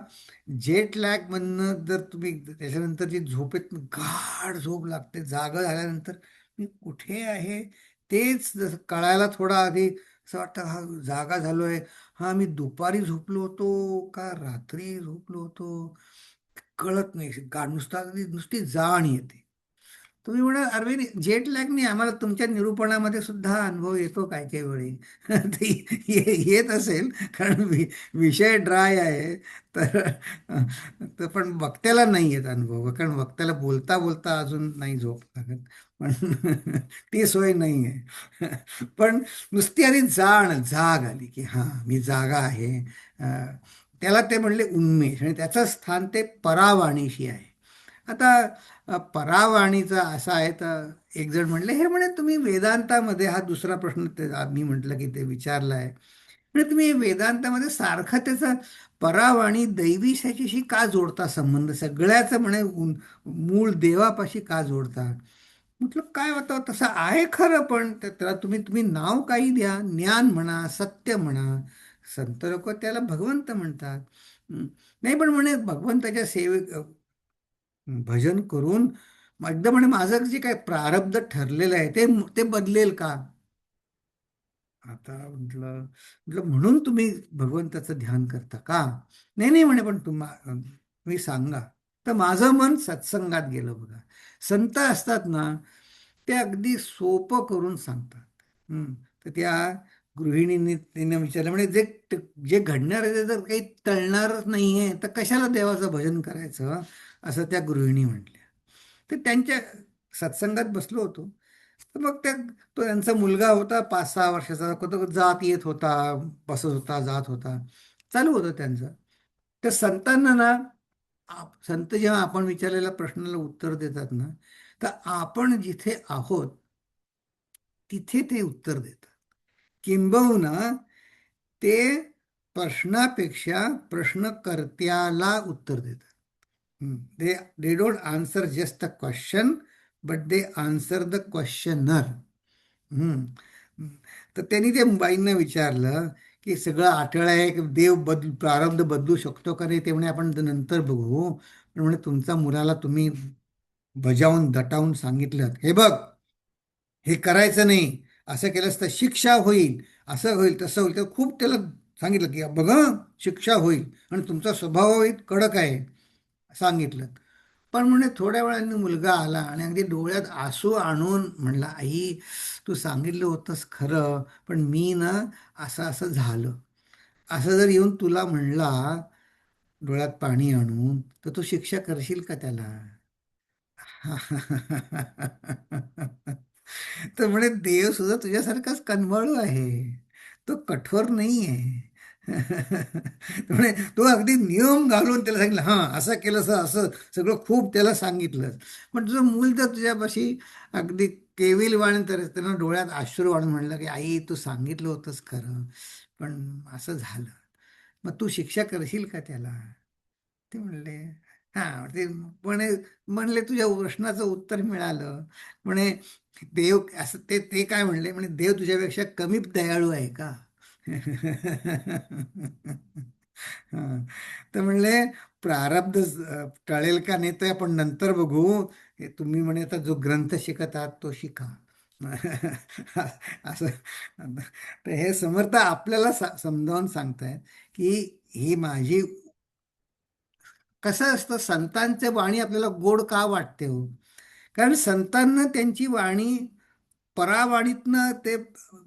जेट लॅगमधनं जर तुम्ही त्याच्यानंतर जी झोपेत गाढ झोप लागते, जागा झाल्यानंतर मी कुठे आहे तेच जसं कळायला थोडा आधी असं वाटतं, हा जागा झालोय, हा मी दुपारी झोपलो होतो का रात्री झोपलो होतो, कळत नाही. नुसता नुसती जाण येते. तुम्ही म्हणा अरविंद, जेट लॅगने आम्हाला तुमच्या निरूपणामध्ये सुद्धा अनुभव येतो काय काही वेळी. ते येत असेल, कारण विषय ड्राय आहे. तर तर पण वक्त्याला नाही येत अनुभव, कारण वक्त्याला बोलता बोलता अजून नाही झोप लागत. पण ती सोय नाही आहे. पण नुसती आधी जाग आली की हां मी जागा आहे. त्याला ते म्हणले उन्मेष, आणि त्याचं स्थान ते परावाणीशी आहे. आता परावाणीचा असा आहे, तर एक जण म्हणले, हे म्हणे तुम्ही वेदांतामध्ये, हा दुसरा प्रश्न मी म्हटलं की ते विचारला आहे, म्हणजे तुम्ही वेदांतामध्ये सारखं त्याचा परावाणी दैवीशाची का जोडता संबंध, सगळ्याचं म्हणे मूळ देवापाशी का जोडता. म्हटलं काय होतं, तसं आहे खरं, पण त्याला तुम्ही तुम्ही नाव काही द्या, ज्ञान म्हणा, सत्य म्हणा. संत लोक त्याला भगवंत म्हणतात. नाही पण म्हणे भगवंताच्या भजन करून एकदम म्हणे माझं जे काय प्रारब्ध ठरलेलं आहे ते ते बदलेल का. आता म्हटलं म्हटलं म्हणून तुम्ही भगवंताचं ध्यान करता का. नाही नाही म्हणे, पण तुम्ही सांगा. तर माझं मन सत्संगात गेलं बघा. संत असतात ना, ते अगदी सोपं करून सांगतात. तर त्या गृहिणींनी त्यांना विचारलं, म्हणजे जे जे घडणार आहे ते जर काही टळणारच नाही आहे तर कशाला देवाचं भजन करायचं, असं त्या गृहिणी म्हटल्या. तर त्यांच्या सत्संगात बसलो होतो. तर मग तो त्यांचा मुलगा होता 5-6 वर्षाचा, तो जात येत होता, बसत होता, जात होता, चालू होतं त्यांचं. तर संतांना ना, संत जेव्हा आपण विचारलेल्या प्रश्नाला उत्तर देतात ना, तर आपण जिथे आहोत तिथे ते उत्तर देतात. किंबहुना ते प्रश्नापेक्षा प्रश्नकर्त्याला उत्तर देतात. They they don't answer just the question, but they answer the questioner. तर त्यांनी ते बाईंना विचारलं की सगळं अटळ आहे की देव प्रारब्ध बदलू शकतो का नाही. ते म्हणे आपण नंतर बघू, पण म्हणे तुमच्या मुलाला तुम्ही बजावून दटावून सांगितलं, हे बघ हे करायचं नाही, असं केलंस तर शिक्षा होईल, असं होईल तसं होईल. तर खूप त्याला सांगितलं की बघ शिक्षा होईल आणि तुमचा स्वभाव होईल कडक आहे, सांगितलं. पण म्हणे थोड्या वेळाने मुलगा आला आणि अगदी डोळ्यात आसू आणून म्हणला, आई तू सांगितलं होतंस खरं, पण मी ना असं असं झालं. असं जर येऊन तुला म्हणला डोळ्यात पाणी आणून, तर तू शिक्षा करशील का त्याला. तर म्हणे देव सुद्धा तुझ्यासारखाच कनमळू आहे, तो कठोर नाही आहे. म्हणे तू अगदी नियम घालून त्याला सांगितलं, हां असं केलं असं सगळं खूप त्याला सांगितलं, पण तुझं मूल जर तुझ्यापाशी अगदी केविलवाणी, तर त्यांना डोळ्यात अश्रू आणून म्हणलं की आई तू सांगितलं होतंस खरं, पण असं झालं, मग तू शिक्षा करशील का त्याला. ते म्हणले हां. ते म्हणे म्हणले तुझ्या प्रश्नाचं उत्तर मिळालं. म्हणे देव असं ते ते काय म्हणले, म्हणे देव तुझ्यापेक्षा कमी दयाळू आहे का. हां. तर म्हणले प्रारब्ध टळेल का नाही ते आपण नंतर बघू. हे तुम्ही म्हणे आता जो ग्रंथ शिकत आहात तो शिका. असं. तर हे समर्थ आपल्याला समजावून सांगतायत की ही माझी, कसं असतं संतांचं वाणी आपल्याला गोड का वाटते हो. कारण संतांना त्यांची वाणी परावाणीतनं ते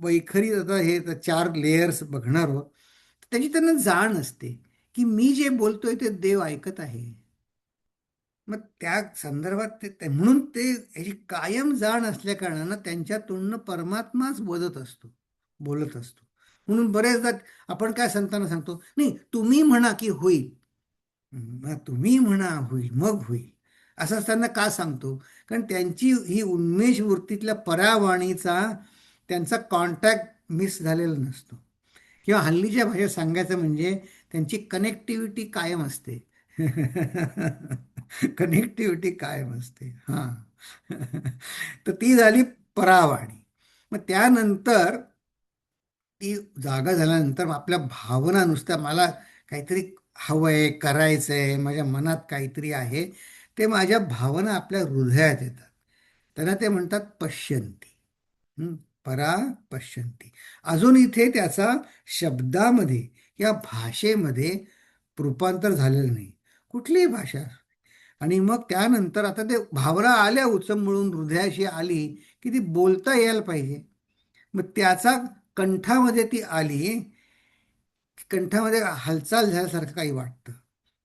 वैखरी, आता हे 4 लेयर्स बघणार आहोत, त्याची त्यांना जाण असते की मी जे बोलतोय ते देव ऐकत आहे. मग त्या संदर्भात म्हणून ते ह्याची कायम जाण असल्या कारणानं त्यांच्या तोंडनं परमात्माच बोलत असतो, बोलत असतो. म्हणून बरेचदा आपण काय संतांना सांगतो, नाही तुम्ही म्हणा की होईल. मग तुम्ही म्हणा होईल मग होईल असं त्यांना का सांगतो? कारण त्यांची ही उन्मेष वृत्तीतल्या परावाणीचा त्यांचा कॉन्टॅक्ट मिस झालेला नसतो. किंवा हल्लीच्या भाषेत सांगायचं म्हणजे त्यांची कनेक्टिव्हिटी कायम असते. कनेक्टिव्हिटी कायम असते हां. तर ती झाली परावाणी. मग त्यानंतर ती जागा झाल्यानंतर आपल्या भावना नुसत्या मला काहीतरी हवंय करायचंय माझ्या मनात काहीतरी आहे ते माझ्या भावना आपल्या हृदयात येतात. त्यांना ते म्हणतात पश्यंती. हं, परा पश्यंती. अजून इथे त्याचा शब्दामध्ये या भाषेमध्ये रूपांतर झालेलं नाही कुठलीही भाषा. आणि मग त्यानंतर आता ते भावना आल्या उचंबळून हृदयाशी आली की ती बोलता यायला पाहिजे. मग त्याचा कंठामध्ये ती आली, कंठामध्ये हालचाल झाल्यासारखं काही वाटतं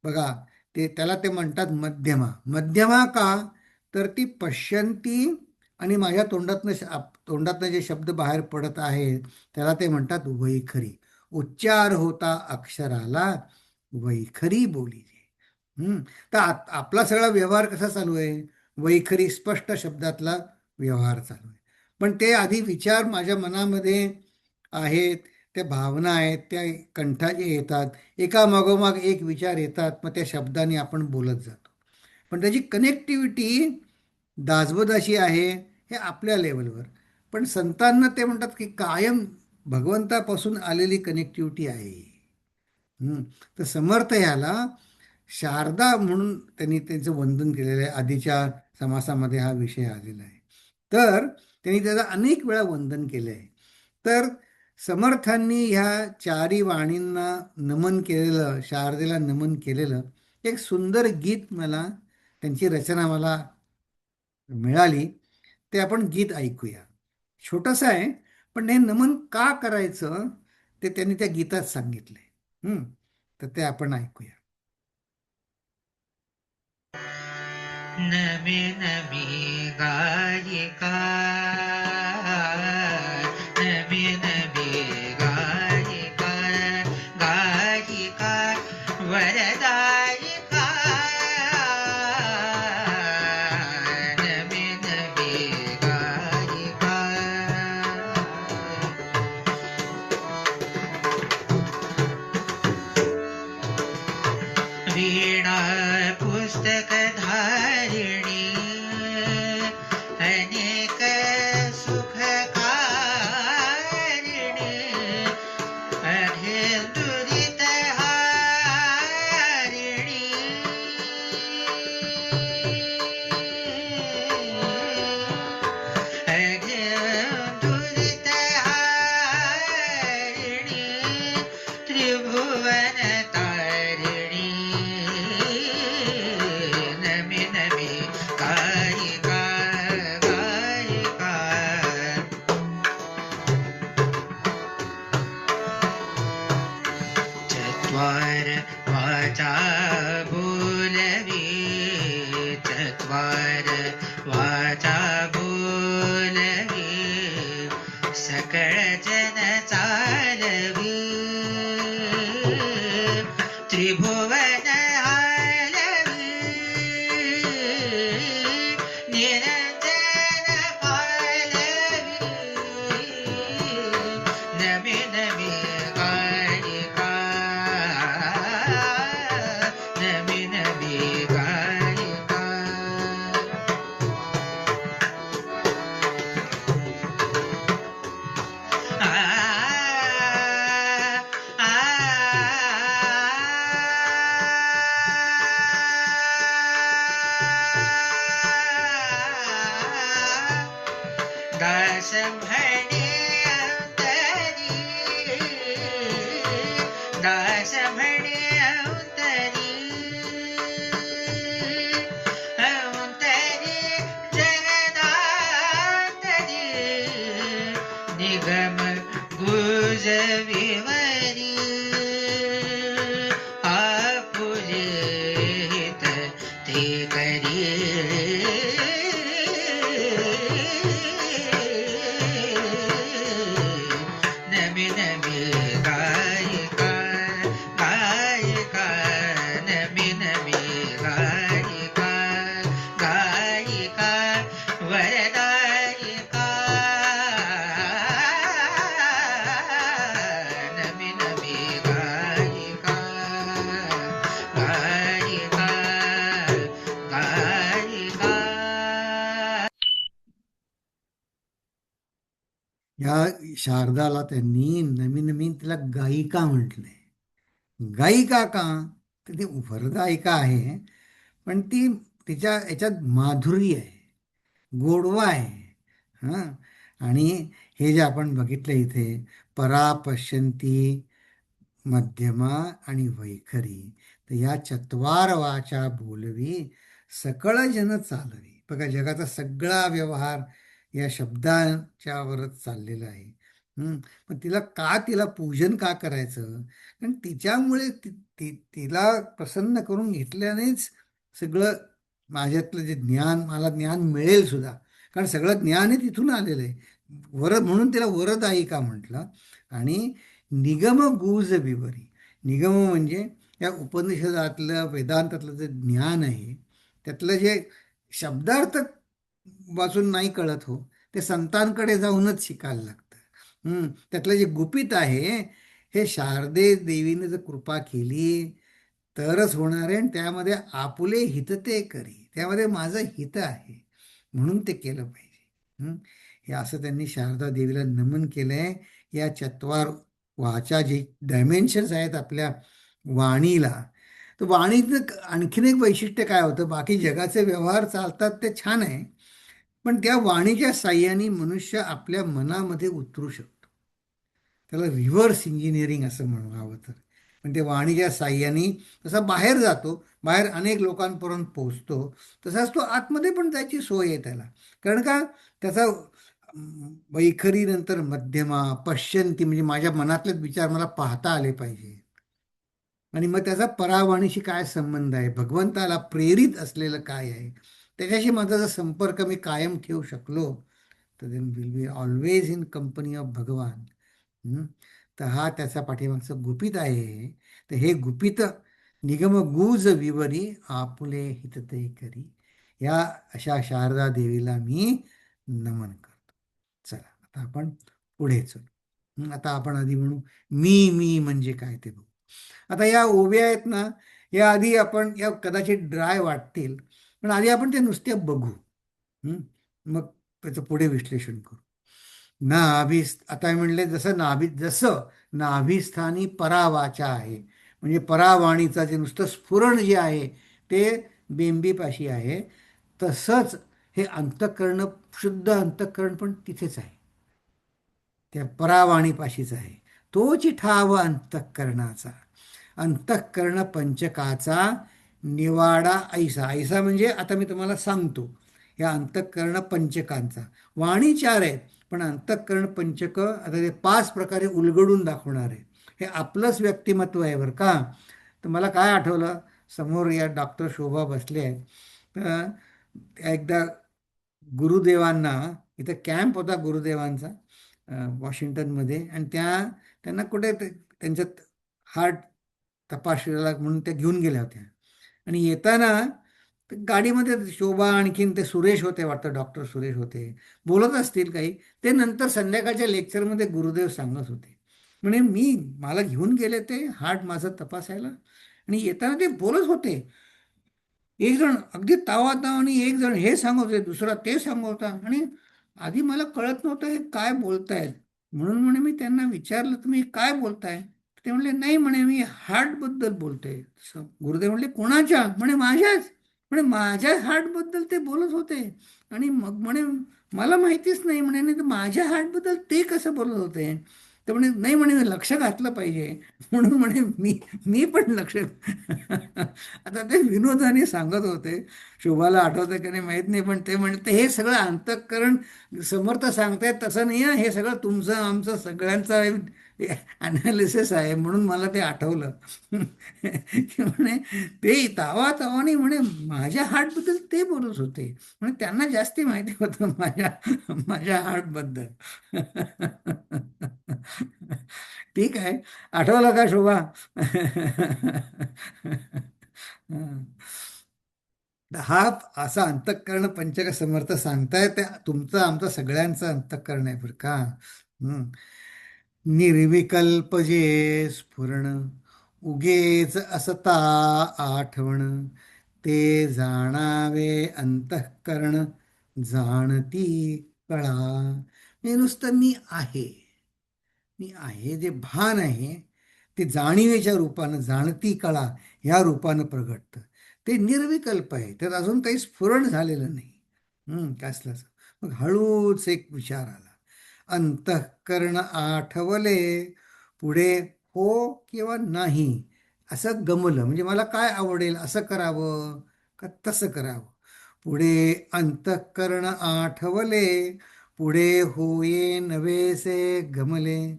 बघा. त्याला ते म्हणतात मध्यमा. मध्यमा का? तर ती पश्यंती आणि माझ्या तोंडातनं जे शब्द बाहेर पडत आहेत त्याला ते म्हणतात वैखरी. उच्चार होता अक्षराला, वैखरी बोली. हम्म. तर आपला सगळा व्यवहार कसा चालू आहे? वैखरी स्पष्ट शब्दातला व्यवहार चालू आहे. पण ते आधी विचार माझ्या मनामध्ये आहेत, त्या भावना आहेत, त्या कंठाचे येतात, एका मागोमाग एक विचार येतात, मग त्या शब्दाने आपण बोलत जातो. पण त्याची कनेक्टिव्हिटी दासबोधाशी आहे हे आपल्या लेवलवर. पण संतांना ते म्हणतात की कायम भगवंतापासून आलेली कनेक्टिव्हिटी आहे. हम्म. तर समर्थ ह्याला शारदा म्हणून त्यांनी त्यांचं वंदन केलेलं आहे. आधीच्या समासामध्ये हा विषय आलेला आहे. तर त्यांनी त्याचं अनेक वेळा वंदन केलं आहे. तर समर्थांनी ह्या चारी वाणींना नमन केलेलं, शारदेला नमन केलेलं एक सुंदर गीत मला, त्यांची रचना मला मिळाली. ते आपण गीत ऐकूया. छोटंसं आहे पण हे नमन का करायचं ते त्यांनी त्या गीतात सांगितलंय. तर ते आपण ऐकूया. नमी नमी गायिका, नमी नमी गायिका, गायिका वरदायिका, नमी नमी गायिका. वीणा पुस्तक धारिणी, अनेक सुख कारिणी, अभेंदुरित हारिणी, अभेंदुरित हारिणी, त्रिभुवन तारिणी, नमी नमी गायिका, गायिका. चत्वार वाचा बोलवी, चत्वार वाचा बोलवी, सकळ जन चालवी, त्रिभुवन हालवी, निरंजन पालवी, नमी नमी गायिका, नमी नमी गायिका. आ आ दास म्हणे अंतरी, दास म्हणे अंतरी, अंतरी जगदांतरी, निगम गुज विवरी, आपुलेत ते करी, गायिका वरदायिका नवी नवी गायिका गायिका गायिका. या शारदाला त्यांनी नवीन नवीन तिला गायिका म्हटलंय. गायिका का? तर ती वरदायिका आहे, पण ती तिच्या याच्यात माधुर्य आहे, गोडवा आहे. हां. आणि हे जे आपण बघितलं इथे, परा पश्यंती, मध्यमा आणि वैखरी, तर या चत्वार वाचा बोलवी सकळ जन चालवी. बघा, जगाचा सगळा व्यवहार या शब्दांच्यावरच चाललेला आहे. पण तिला पूजन का करायचं? कारण तिच्यामुळे तिला प्रसन्न करून घेतल्यानेच सगळं माझ्यातलं जे ज्ञान, मला ज्ञान मिळेल सुद्धा. कारण सगळं ज्ञान हे तिथून आलेलं आहे. म्हणून तिला वरदायिका म्हटलं. आणि निगम गुज विवरी. निगम म्हणजे या उपनिषदातलं, वेदांतातलं जे ज्ञान आहे, त्यातलं जे शब्दार्थ वाचून नाही कळत हो, ते संतांकडे जाऊनच शिकायला लागतं. त्यातलं जे गुपित आहे, हे शारदे देवीने जर कृपा केली तरच होणार आहे. आणि त्यामध्ये आपुले हित ते करी, त्यामध्ये माझं हित आहे म्हणून ते केलं पाहिजे. हे असं त्यांनी शारदा देवीला नमन केलंय. या चत्वार वाचा जे डायमेन्शन्स आहेत आपल्या वाणीला, तर वाणीचं आणखीन एक वैशिष्ट्य काय होतं? बाकी जगाचे व्यवहार चालतात ते छान आहे, पण त्या वाणीच्या साह्याने मनुष्य आपल्या मनामध्ये उतरू शकतो. त्याला रिव्हर्स इंजिनिअरिंग असं म्हणावं तर. पण ते वाणीच्या साह्याने तसा बाहेर जातो, बाहेर अनेक लोकांपर्यंत पोहोचतो. तसाच तो आतमध्ये पण जायची सोय आहे त्याला. कारण का? त्याचा वैखरी, नंतर मध्यमा, पश्यंती म्हणजे माझ्या मनातलेच विचार मला पाहता आले पाहिजे. आणि मग त्याचा परावाणीशी काय संबंध आहे, भगवंताला प्रेरित असलेलं काय आहे, त्याच्याशी माझा जर संपर्क मी कायम ठेवू शकलो, तर then will be always in company of भगवान. तर हा त्याचा पाठीमागचं गुपित आहे. तर हे गुपित निगम गुज विवरी आपुले हित ते करी. या अशा शारदा देवीला मी नमन करतो. चला आता आपण पुढे चलू. आता आपण आधी म्हणू मी म्हणजे काय ते बघू. आता या ओव्या आहेत ना, या आधी आपण, या कदाचित ड्राय वाटतील, पण आधी आपण ते नुसते बघू. मग त्याचं पुढे विश्लेषण करू. नाभी, आता म्हणले जसं नाभिस्थानी परावाचा आहे, म्हणजे परावाणीचा जे नुसतं स्फुरण जे आहे ते बेंबीपाशी आहे, तसंच हे अंतःकरण, शुद्ध अंतःकरण पण तिथेच आहे, त्या परावाणीपाशीच आहे. तोच ठाव अंतःकरणाचा, अंतःकरण पंचकाचा निवाडा ऐसा. ऐसा म्हणजे आता मी तुम्हाला सांगतो, या अंतःकरण पंचकांचा, वाणी चार आहेत पण अंतःकरण पंचक आता ते 5 प्रकारे उलगडून दाखवणार आहे. हे आपलंच व्यक्तिमत्व आहे बरं का. तर मला काय आठवलं, समोर या डॉक्टर शोभा बसले आहेत, तर एकदा गुरुदेवांना, इथं कॅम्प होता गुरुदेवांचा वॉशिंग्टनमध्ये, आणि त्यांना कुठे त्यांच्यात हार्ट तपासलेला म्हणून त्या घेऊन गेल्या होत्या. आणि येताना गाडीमध्ये शोभा, आणखीन ते सुरेश होते वाटतं, डॉक्टर सुरेश होते, बोलत असतील काही. ते नंतर संध्याकाळच्या लेक्चरमध्ये गुरुदेव सांगत होते, म्हणे मला घेऊन गेले ते हार्ट माझं तपासायला, आणि येताना ते बोलत होते. एक जण अगदी तावातावानी, एक जण हे सांगत होते, दुसरा ते सांगत होता, आणि आधी मला कळत नव्हतं हे काय बोलतायत. म्हणून म्हणे मी त्यांना विचारलं, तुम्ही काय बोलताय? ते म्हणले, नाही म्हणे मी हार्टबद्दल बोलतोय. गुरुदेव म्हणले, कोणाच्या? म्हणे माझ्याच. म्हणे माझ्या हार्टबद्दल ते बोलत होते. आणि मग म्हणे मला माहितीच नाही म्हणे, नाही तर माझ्या हार्टबद्दल ते कसं बोलत होते? तर म्हणे नाही म्हणे, मी लक्ष घातलं पाहिजे म्हणून म्हणे मी पण लक्ष आता ते विनोदाने सांगत होते. शोभाला आठवतं की नाही माहीत नाही, पण ते म्हणते हे सगळं अंतःकरण समर्थ सांगतायत तसं नाही आहे, हे सगळं तुमचं आमचं सगळ्यांचं अनालिसिस आहे. म्हणून मला ते आठवलं की म्हणे ते तावातावाने म्हणे माझ्या हार्टबद्दल ते बोलत होते, म्हणजे त्यांना जास्ती माहिती होतं माझ्या हार्टबद्दल. ठीक आहे, आठवलं का शोभा? हा असा अंतःकरण पंचक समर्थ सांगताय ते तुमचं आमचं सगळ्यांचं अंतःकरण आहे बरं का. हम्म. निर्विकल्प जे स्फुरण उगेच असता आठवण ते जाणावे अंतःकरण जाणती कळा. हे नुसतं मी आहे जे भान आहे ते जाणीवेच्या रूपानं जाणती कळा ह्या रूपानं प्रगटतं. ते निर्विकल्प आहे, त्यात अजून काही स्फुरण झालेलं नाही. कसलंच. मग हळूच एक विचार आला. अंतःकरण आठवले पुढे हो किंवा नाही असं गमलं, म्हणजे मला काय आवडेल असं करावं का तसं करावं. पुढे अंतःकरण आठवले पुढे होये नवेसे गमले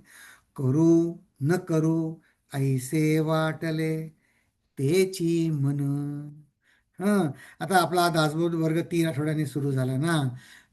करू न करू ऐसे वाटले तेची मन. हं. आता आपला दासबोध वर्ग 3 आठवड्यांनी सुरू झाला ना,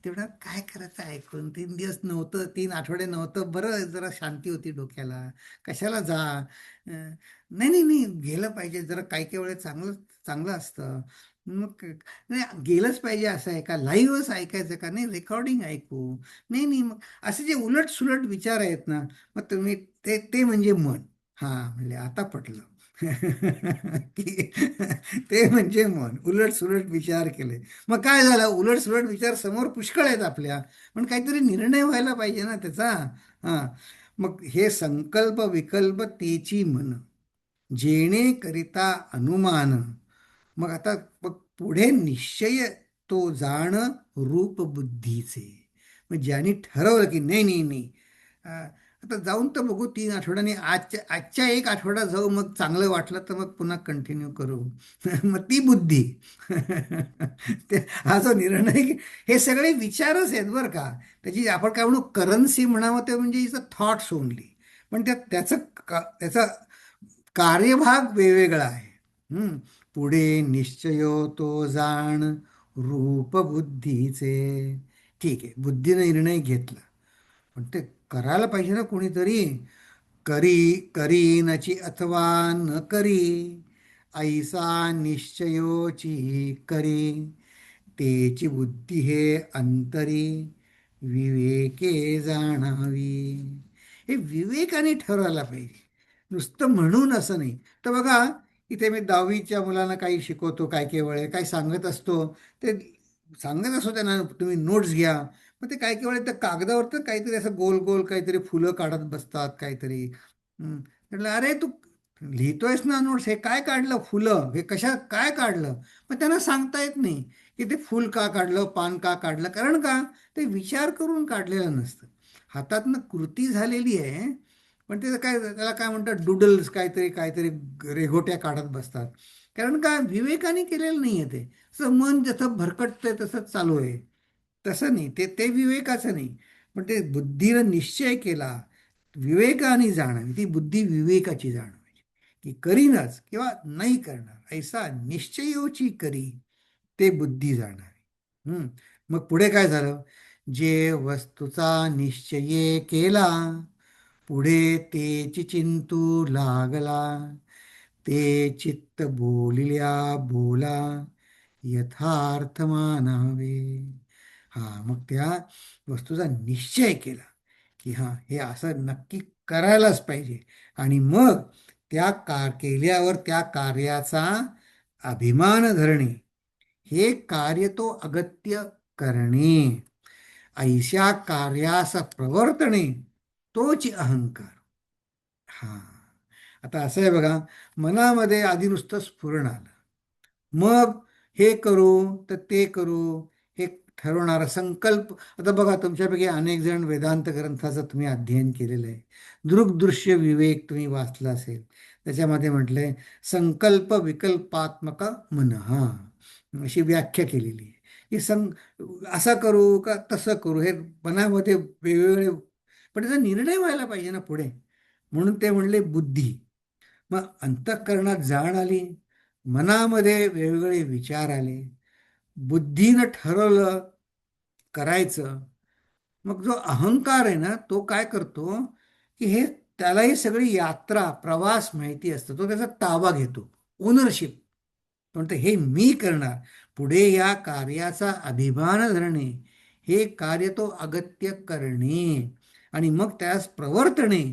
तेवढा काय करायचं ऐकून. 3 दिवस नव्हतं, 3 आठवडे नव्हतं, बरं जरा शांती होती डोक्याला. कशाला जा. नाही नाही नाही, गेलं पाहिजे जरा. काही काही वेळेस चांगलं चांगलं असतं. मग नाही, गेलंच पाहिजे असं आहे का, लाईव्हच ऐकायचं का, नाही रेकॉर्डिंग ऐकू. नाही नाही, मग असे जे उलट सुलट विचार आहेत ना, मग तुम्ही ते ते म्हणजे मन. हां, म्हणले आता पटलं. की ते म्हणजे मन. उलट सुलट विचार केले. मग काय झालं, उलट सुलट विचार समोर पुष्कळ आहेत आपल्या, पण काहीतरी निर्णय व्हायला पाहिजे ना त्याचा. हां. मग हे संकल्प विकल्प तेची मन जेणे करिता अनुमान. मग आता मग पुढे निश्चय तो जाण रूप बुद्धीचे. मग ज्यांनी ठरवलं की नाही नाही नाही, आता जाऊन तर बघू 3 आठवड्यांनी, आजच्या 1 आठवडा जाऊ, मग चांगलं वाटलं तर मग पुन्हा कंटिन्यू करू. मग ती बुद्धी. हा जो निर्णय हे सगळे विचारच आहेत बरं का. त्याची आपण काय म्हणू करन्सी म्हणावं ते म्हणजे इथं थॉट्स ओनली. पण त्याचा कार्यभाग वेगवेगळा आहे. हम्म. पुढे निश्चयो तो जाण रूप बुद्धीचे. ठीक आहे, बुद्धीने निर्णय घेतला, पण ते करायला पाहिजे ना कोणीतरी. करीनची अथवा न करी ऐसा निश्चयोची करी तेची बुद्धी हे अंतरी विवेके जाणावी. हे विवेकाने ठरवायला पाहिजे, नुसतं म्हणून असं नाही. तर बघा, इथे मी 10वीच्या मुलांना काही शिकवतो, काय काही वेळे काही सांगत असतो. ते सांगत असतो त्यांना तुम्ही नोट्स घ्या. मग ते काय काही वेळे त्या कागदावर तर काहीतरी असं गोल गोल काहीतरी फुलं काढत बसतात काहीतरी. म्हटलं अरे तू लिहितोयस ना नोट्स, हे काय काढलं फुलं, हे कशा काय काढलं. मग त्यांना सांगता येत नाही की ते फुल का काढलं, पान का काढलं. कारण का, ते विचार करून काढलेलं नसतं. हातातनं कृती झालेली आहे, पण ते काय त्याला काय म्हणतात डुडल्स, काहीतरी काहीतरी रेघोट्या काढत बसतात. कारण का विवेकाने केलेलं नाही आहे ते. तसं मन जसं भरकटतंय तसंच चालू आहे. तसं नाही, ते ते विवेकाचं नाही. पण ते बुद्धीनं निश्चय केला, विवेकाने जाणावी ती बुद्धी विवेकाची जाणवायची. की करीनच किंवा नाही करणार ऐसा निश्चयोची करी ते बुद्धी जाणावी. मग पुढे काय झालं. जे वस्तूचा निश्चय केला पुढे तेची चिंतू लागला ते चित्त बोलिल्या बोला यथार्थ मानावे. हा, मग त्या वस्तूचा निश्चय केला की हां हे असं नक्की करायलाच पाहिजे. आणि मग केल्यावर त्या कार्याचा अभिमान धरणे, हे कार्य तो अगत्य करणे, ऐशा कार्यास प्रवर्तणे तोच अहंकार. हा, आता असं आहे बघा, मनामध्ये आधी नुसतं स्फुरण आलं, मग हे करू तर ते करू हे ठरवणारा संकल्प. आता बघा, तुमच्यापैकी अनेक जण वेदांत ग्रंथाचं तुम्ही अध्ययन केलेलं आहे. दृग्दृश्य विवेक तुम्ही वाचला असेल. त्याच्यामध्ये म्हटलंय संकल्प विकल्पात्मक मन, हा अशी व्याख्या केलेली आहे. की असं करू का तसं करू, हे मनामध्ये वेगवेगळे, पण त्याचा निर्णय व्हायला पाहिजे ना पुढे. म्हणून ते म्हणले बुद्धी. मग अंतःकरणात जाण आली, मनामध्ये वेगवेगळे विचार आले, बुद्धीनं ठरवलं करायचं. मग जो अहंकार आहे ना तो काय करतो की त्यालाही सगळी यात्रा प्रवास माहिती असतो, तो त्याचा ताबा घेतो, ओनरशिप. म्हणतो हे मी करणार. पुढे या कार्याचा अभिमान धरणे, हे कार्य तो अगत्य करणे आणि मग त्यास प्रवर्तणे,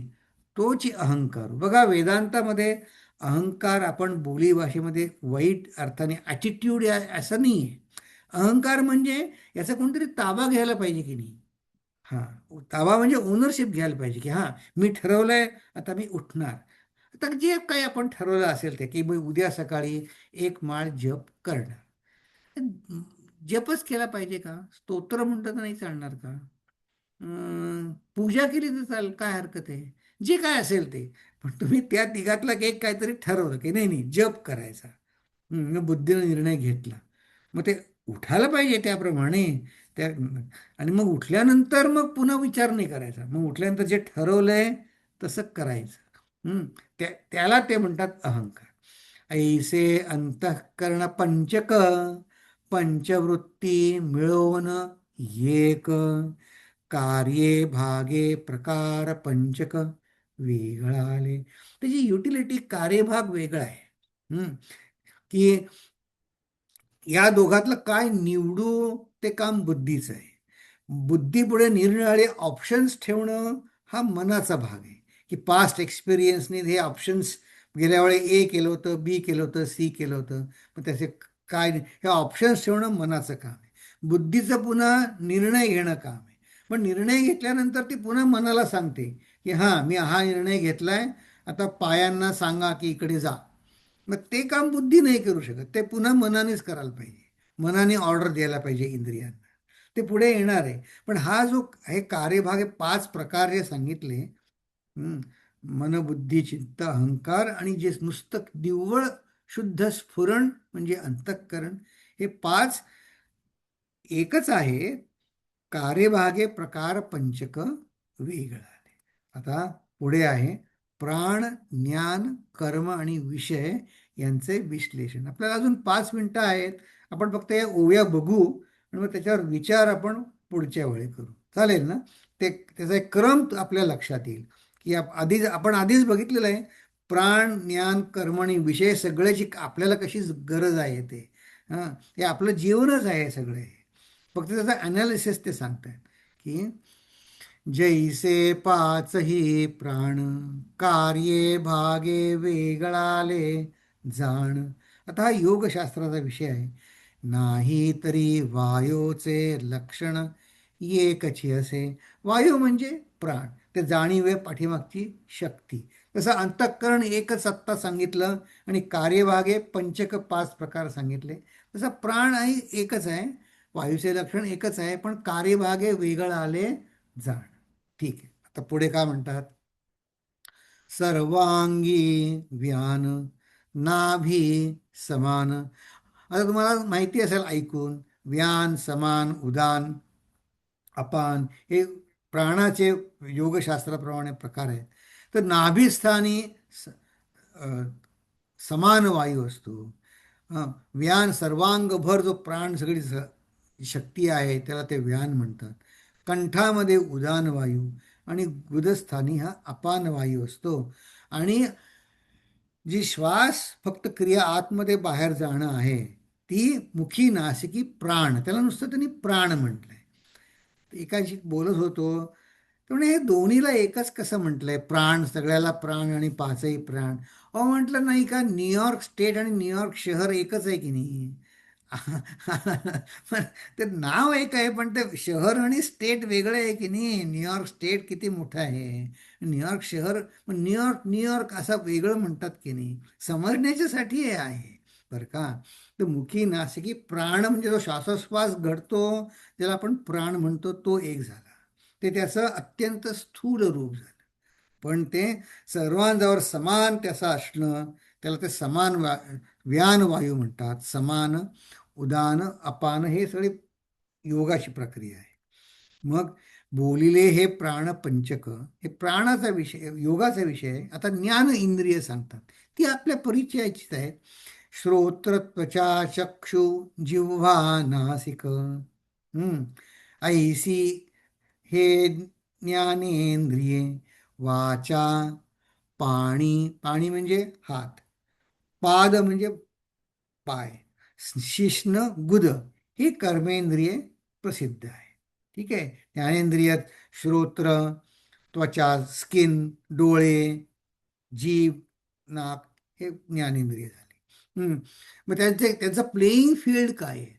तोची अहंकार. बघा वेदांतामध्ये अहंकार आपण बोलीभाषेमध्ये वाईट अर्थाने ॲटिट्यूड या असं नाही आहे. अहंकार म्हणजे याचा कोणतरी ताबा घ्यायला पाहिजे की नाही. हां, ताबा म्हणजे ओनरशिप घ्यायला पाहिजे की हां, मी ठरवलंय आता मी उठणार. आता जे काही आपण ठरवलं असेल ते की मी उद्या सकाळी एक माळ जप करणार. जपच केला पाहिजे का? स्तोत्र म्हणतं तर नाही चालणार का? पूजा केली तर चालेल, काय हरकत आहे? जे काय असेल ते. पण तुम्ही त्या तिघातला एक काहीतरी ठरवलं की नाही नाही जप करायचा. मग बुद्धीने निर्णय घेतला. मग ते उठायला पाहिजे त्याप्रमाणे. त्या आणि मग उठल्यानंतर मग पुन्हा विचार नाही करायचा. मग उठल्यानंतर जे ठरवलंय तसं करायचं. त्याला ते म्हणतात अहंकार. ऐसे अंतःकरण पंचक, पंचवृत्ती मिळवून एक, कार्ये भागे प्रकार पंचक वेगळाले. त्याची युटिलिटी कार्यभाग वेगळा आहे. की या दोघातलं काय निवडू ते काम बुद्धीचं आहे. बुद्धीपुढे निरनिराळे ऑप्शन्स ठेवणं हा मनाचा भाग आहे. की पास्ट एक्सपिरियन्सने हे ऑप्शन्स गेल्या वेळी ए केलं होतं, बी केलं होतं, सी केलं होतं, मग त्याचे काय हे ऑप्शन्स ठेवणं मनाचं काम आहे. बुद्धीचं पुन्हा निर्णय घेणं काम आहे. पण निर्णय घेतल्यानंतर ती पुन्हा मनाला सांगते की हां मी हा निर्णय घेतलाय, आता पायांना सांगा की इकडे जा. मग ते काम बुद्धी नाही करू शकत, ते पुन्हा मनानेच करायला पाहिजे. मनाने ऑर्डर द्यायला पाहिजे इंद्रियांना. ते पुढे येणार आहे. पण हा जो हे कार्यभाग हे 5 प्रकार जे सांगितले, मन बुद्धी चित्त अहंकार आणि जे नुसतं निव्वळ शुद्ध स्फुरण म्हणजे अंतःकरण, हे 5 एकच आहे. कार्यभागे प्रकार पंचक वेगळा आहे. आता पुढे आहे प्राण ज्ञान कर्म आणि विषय यांचे विश्लेषण. आपल्याला अजून 5 मिनिटं आहेत. आपण फक्त या ओव्या बघू आणि मग त्याच्यावर विचार आपण पुढच्या वेळी करू. चालेल ना? त्याचा एक क्रम आपल्या लक्षात येईल की आपण आधीच बघितलेलं आहे. प्राण ज्ञान कर्म आणि विषय सगळ्याची आपल्याला कशी गरज आहे ते. हां, हे आपलं जीवनच आहे सगळे. फक्त त्याचा अनालिसिस ते सांगतात की जैसे 5ही प्राण, कार्ये भागे वेगळाले जाण. आता हा योगशास्त्राचा विषय आहे. नाही तरी वायूचे लक्षण एकची असे. वायू म्हणजे प्राण, ते जाणीवे पाठीमागची शक्ती. तसं अंतःकरण एकच आत्ता सांगितलं आणि कार्यभागे पंचक 5 प्रकार सांगितले. तसं प्राणही एकच आहे, वायूचे लक्षण एकच आहे, पण कार्यभागे वेगळं आले जाण. ठीक आहे. आता पुढे काय म्हणतात? सर्वांगी व्यान नाभी समान. आता तुम्हाला माहिती असेल ऐकून, व्यान समान उदान अपान हे प्राणाचे योगशास्त्राप्रमाणे प्रकार आहेत. तर नाभिस्थानी अ, समान वायू असतो. व्यान सर्वांगभर जो प्राण सगळी शक्ती आहे त्याला ते व्यान म्हणतात. कंठामध्ये उदान वायू आणि गुदस्थानी हा अपान वायू असतो. आणि जी श्वास फक्त क्रिया आतमध्ये बाहेर जाणं आहे ती मुखी नासिकी प्राण, त्याला नुसतं त्यांनी प्राण म्हटलंय. एकाशी बोलत होतो त्यामुळे हे दोन्हीला एकच कसं म्हटलंय, प्राण सगळ्याला प्राण आणि 5ही प्राण. अहो म्हटलं नाही का, न्यूयॉर्क स्टेट आणि न्यूयॉर्क शहर एकच आहे की नाही. पण ते नाव एक आहे पण ते शहर आणि स्टेट वेगळं आहे की नाही. न्यूयॉर्क स्टेट किती मोठं आहे, न्यूयॉर्क शहर न्यूयॉर्क न्यूयॉर्क असं वेगळं म्हणतात की नाही, समजण्याच्यासाठी हे आहे बरं का. तर मुखी नासिकी प्राण म्हणजे जो श्वासोश्वास घडतो ज्याला आपण प्राण म्हणतो तो एक झाला. ते त्याचं अत्यंत स्थूल रूप झालं. पण ते सर्वांजवळ समान त्याचं असणं त्याला ते समान व्यान वायू म्हणतात. समान उदान अपान हे सगळे योगाची प्रक्रिया आहे. मग बोलिले हे प्राण पंचक हे प्राणाचा विषय योगाचा विषय आहे. आता ज्ञान इंद्रिय सांगतात ती आपल्या परिचयाचीच आहे. श्रोत्र त्वचा चक्षु जिव्हा नासिक, ऐसी हे ज्ञानेंद्रिये. वाचा पाणी, पाणी म्हणजे हात, पाद म्हणजे पाय, शिश्न गुद ही कर्मेंद्रिये प्रसिद्ध आहे. ठीक आहे. ज्ञानेंद्रियात श्रोत्र, त्वचा, स्किन, डोळे, जीभ, नाक हे ज्ञानेंद्रिय झाले. मग त्यांचं प्लेईंग फील्ड काय आहे?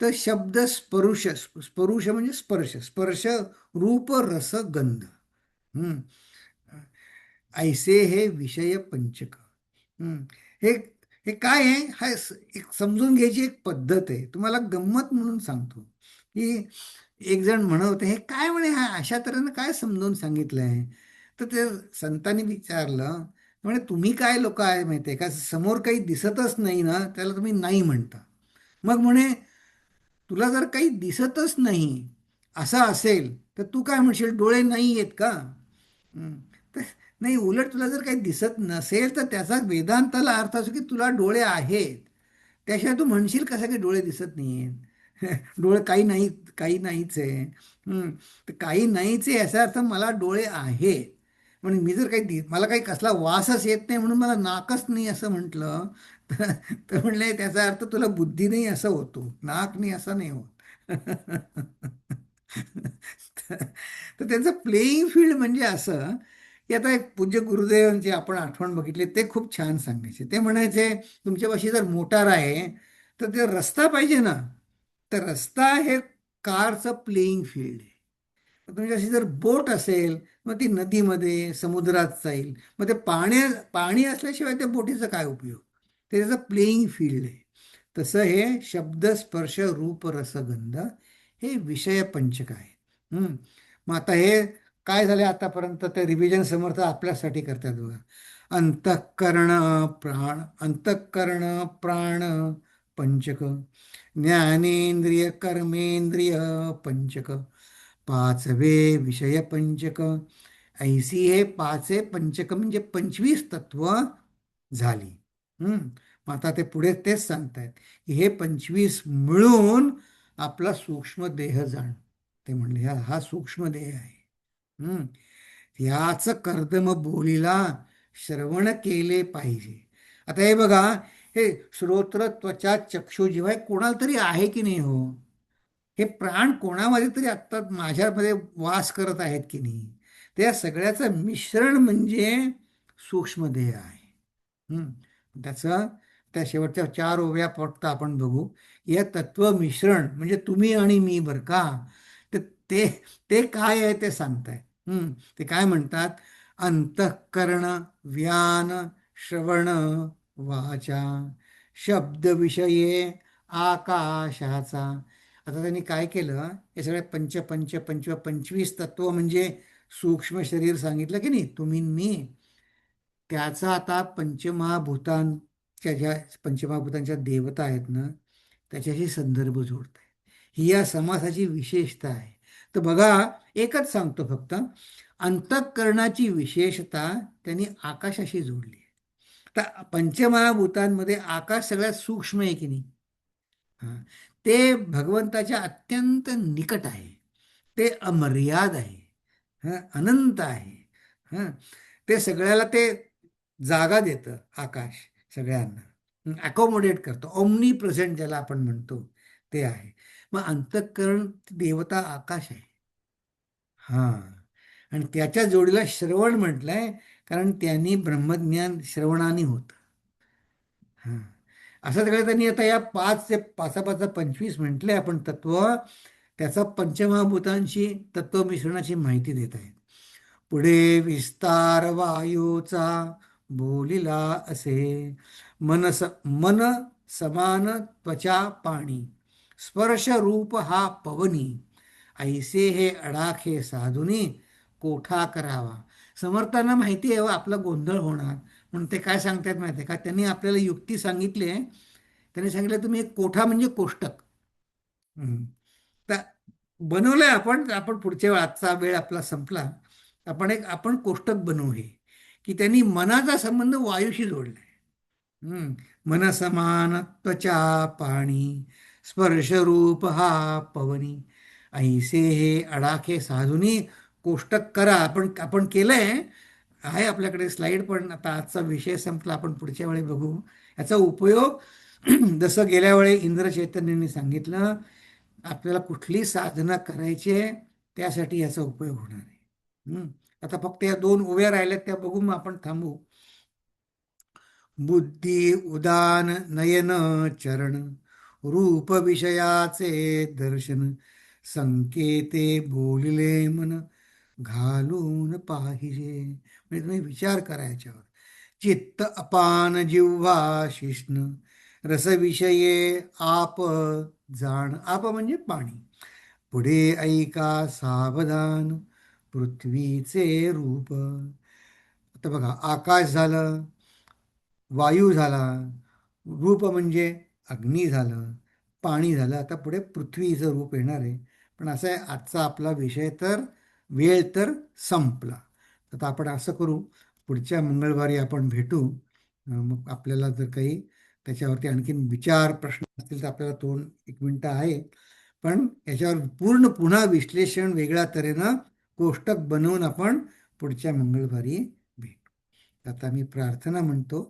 तर शब्द स्पर्श, स्पर्श म्हणजे स्पर्श, स्पर्श रूप रस गंध. हम्म. ऐसे हे विषय पंचक. हम्म. हे हे काय आहे? एक समजून घ्यायची एक पद्धत आहे. तुम्हाला गंमत म्हणून सांगतो की एक जण म्हणत होते, हे काय म्हणे, हा अशा तऱ्हेनं काय समजावून सांगितलंय? तर ते संतांनी विचारलं, म्हणे तुम्ही काय लोक आहे माहिती आहे का, समोर काही दिसतच नाही ना त्याला तुम्ही नाही म्हणता. मग म्हणे तुला जर काही दिसतच नाही असं असेल तर तू काय म्हणशील, डोळे नाही आहेत का? हं. तर नाही, उलट तुला जर काही दिसत नसेल तर त्याचा वेदांताला अर्थ असो की तुला डोळे आहेत. त्याशिवाय तू म्हणशील कसं की डोळे दिसत नाही आहेत. डोळे काही नाही, काही नाहीच आहे. तर काही नाहीच आहे याचा अर्थ मला डोळे आहेत. म्हणून मी जर काही मला काही कसला वासच येत नाही म्हणून मला नाकच नाही असं म्हटलं तर तर म्हणले त्याचा अर्थ तुला बुद्धी नाही असं होतो, नाक नाही असं नाही होत. तर त्यांचं प्लेईंग फील्ड म्हणजे असं की आता एक पूज्य गुरुदेवांची आपण आठवण बघितली, ते खूप छान सांगायचे. ते म्हणायचे तुमच्यापाशी जर मोटार आहे तर ते रस्ता पाहिजे ना, तर रस्ता हे कारचं प्लेईंग फील्ड आहे. तुमच्याशी जर बोट असेल मग ती नदीमध्ये समुद्रात जाईल, मग ते पाणी असल्याशिवाय त्या बोटीचा काय उपयोग? ते त्याचं प्लेईंग फील्ड आहे. तसं हे शब्द स्पर्श रूप रसगंध हे विषय पंचक आहे. मग आता हे काय झाले आतापर्यंत, ते रिव्हिजन समर्थ आपल्यासाठी करतात बघा. अंतःकरण प्राण पंचक, ज्ञानेंद्रिय कर्मेंद्रिय पंचक, पाचवे विषय पंचक. ऐसी हे पाचे पंचक म्हणजे 25 तत्व झाली. मग आता ते पुढे तेच सांगतायत की हे 25 मिळून आपला सूक्ष्म देह जाण. ते म्हणले हा सूक्ष्म देह आहे. ह्याच कर्दम बोलीला श्रवण केले पाहिजे. आता हे बघा, हे श्रोत्र, त्वचा, चक्षु जिव्हा कोणाला तरी आहे की नाही हो? हे प्राण कोणामध्ये तरी आत्ता माझ्यामध्ये वास करत आहेत की नाही? त्या सगळ्याचं मिश्रण म्हणजे सूक्ष्मदेह आहे. त्याचं त्या शेवटच्या 4 ओव्या फक्त आपण बघू. या तत्व मिश्रण म्हणजे तुम्ही आणि मी बरं का. तर ते ते काय आहे ते सांगताय. ते काय म्हणतात, अंतःकरण व्यान श्रवण वाचा शब्द विषये आकाशाचा. आता त्यांनी काय केलं, हे सगळे पंच पंच पंच 25 तत्व म्हणजे सूक्ष्म शरीर सांगितलं की नाही, तुम्ही मी, त्याचा आता पंचमहाभूतांच्या ज्या पंचमहाभूतांच्या देवता आहेत ना त्याच्याशी संदर्भ जोडत आहे. ही या समासाची विशेषता आहे. तर बघा, एकच सांगतो फक्त, अंतःकरणाची विशेषता त्यांनी आकाशाशी जोडली आहे. तर पंचमहाभूतांमध्ये आकाश सगळ्यात सूक्ष्म आहे की नाही? हां, ते भगवंताच्या अत्यंत निकट आहे. ते अमर्याद आहे. अनंत आहे. हं, ते सगळ्याला ते जागा देतं आकाश, सगळ्यांना अकोमोडेट करतो. ओमनी प्रेझेंट ज्याला आपण म्हणतो ते आहे. मग अंतःकरण देवता आकाश आहे. हां, आणि त्याच्या जोडीला श्रवण म्हटलंय कारण त्यांनी ब्रह्मज्ञान श्रवणाने होतं. हां, असं सगळं त्यांनी आता या 5 ते 5 5 25 म्हटले आपण तत्व, त्याचा पंचमहाभूतांशी तत्व मिश्रणाची माहिती देत आहेत. पुढे विस्तार वायूचा बोलिला असे, मन समान त्वचा पाणी, स्पर्श रूप हा पवनी, ऐसे हे अडाखे साधुनी कोठा करावा. समर्थांना माहिती आहे आपला गोंधळ होणार म्हणून ते काय सांगतात माहिती आहे का, त्यांनी आपल्याला युक्ती सांगितली आहे. त्यांनी सांगितलं तुम्ही एक कोठा म्हणजे कोष्टक. तर बनवलंय आपण आपण पुढच्या वेळ, आजचा वेळ आपला संपला, आपण कोष्टक बनवू हे, की त्यांनी मनाचा संबंध वायूशी जोडलाय. मन समान त्वचा पाणी, स्पर्श रूप हा पवनी, ऐसे हे अडाखे साधुनी कोष्टक करा. आपण केलंय, आहे आपल्याकडे स्लाईड, पण आता आजचा विषय संपला, आपण पुढच्या वेळी बघू. याचा उपयोग जसं गेल्या वेळी इंद्र चैतन्यांनी सांगितलं, आपल्याला कुठली साधना करायची आहे त्यासाठी याचा उपयोग होणार आहे. आता फक्त या दोन उभ्या राहिल्यात त्या बघून मग आपण थांबू. बुद्धी उदान नयन चरण रूप विषयाचे दर्शन संकेते बोलिले मन घालून पाहिजे. म्हणजे तुम्ही विचार करा याच्यावर. चित्त अपान जिव्हा शिष्ण रसविषये आप जाण. आप म्हणजे पाणी. पुढे ऐका सावधान पृथ्वीचे रूप. आता बघा, आकाश झालं, वायू झाला, रूप म्हणजे अग्नी झालं, पाणी झालं. आता पुढे पृथ्वीचं रूप येणार आहे. पण असं आहे, आजचा आपला विषय तर वेळ तर संपला. आता आपण असं करू, पुढच्या मंगळवारी आपण भेटू. मग आपल्याला जर काही त्याच्यावरती आणखीन विचार प्रश्न असतील तर आपल्याला 2-1 मिनटं आहे. पण याच्यावर पूर्ण पुन्हा विश्लेषण वेगळ्या तऱ्हेनं कोष्टक बनवून आपण पुढच्या मंगळवारी भेटू. आता मी प्रार्थना म्हणतो.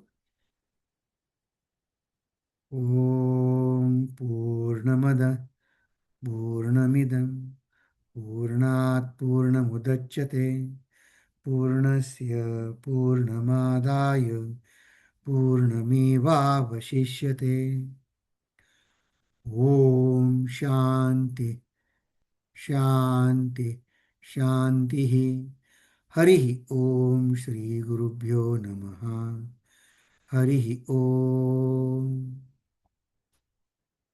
ॐ पूर्णमद पूर्णमिदं पूर्णात् पूर्णमुदच्यते पूर्णस्य पूर्णमादाय पूर्णमेवावशिष्यते. ॐ शान्ति शान्ति शान्तिः. हरिः ॐ श्रीगुरुभ्यो नमः. हरिः ॐ.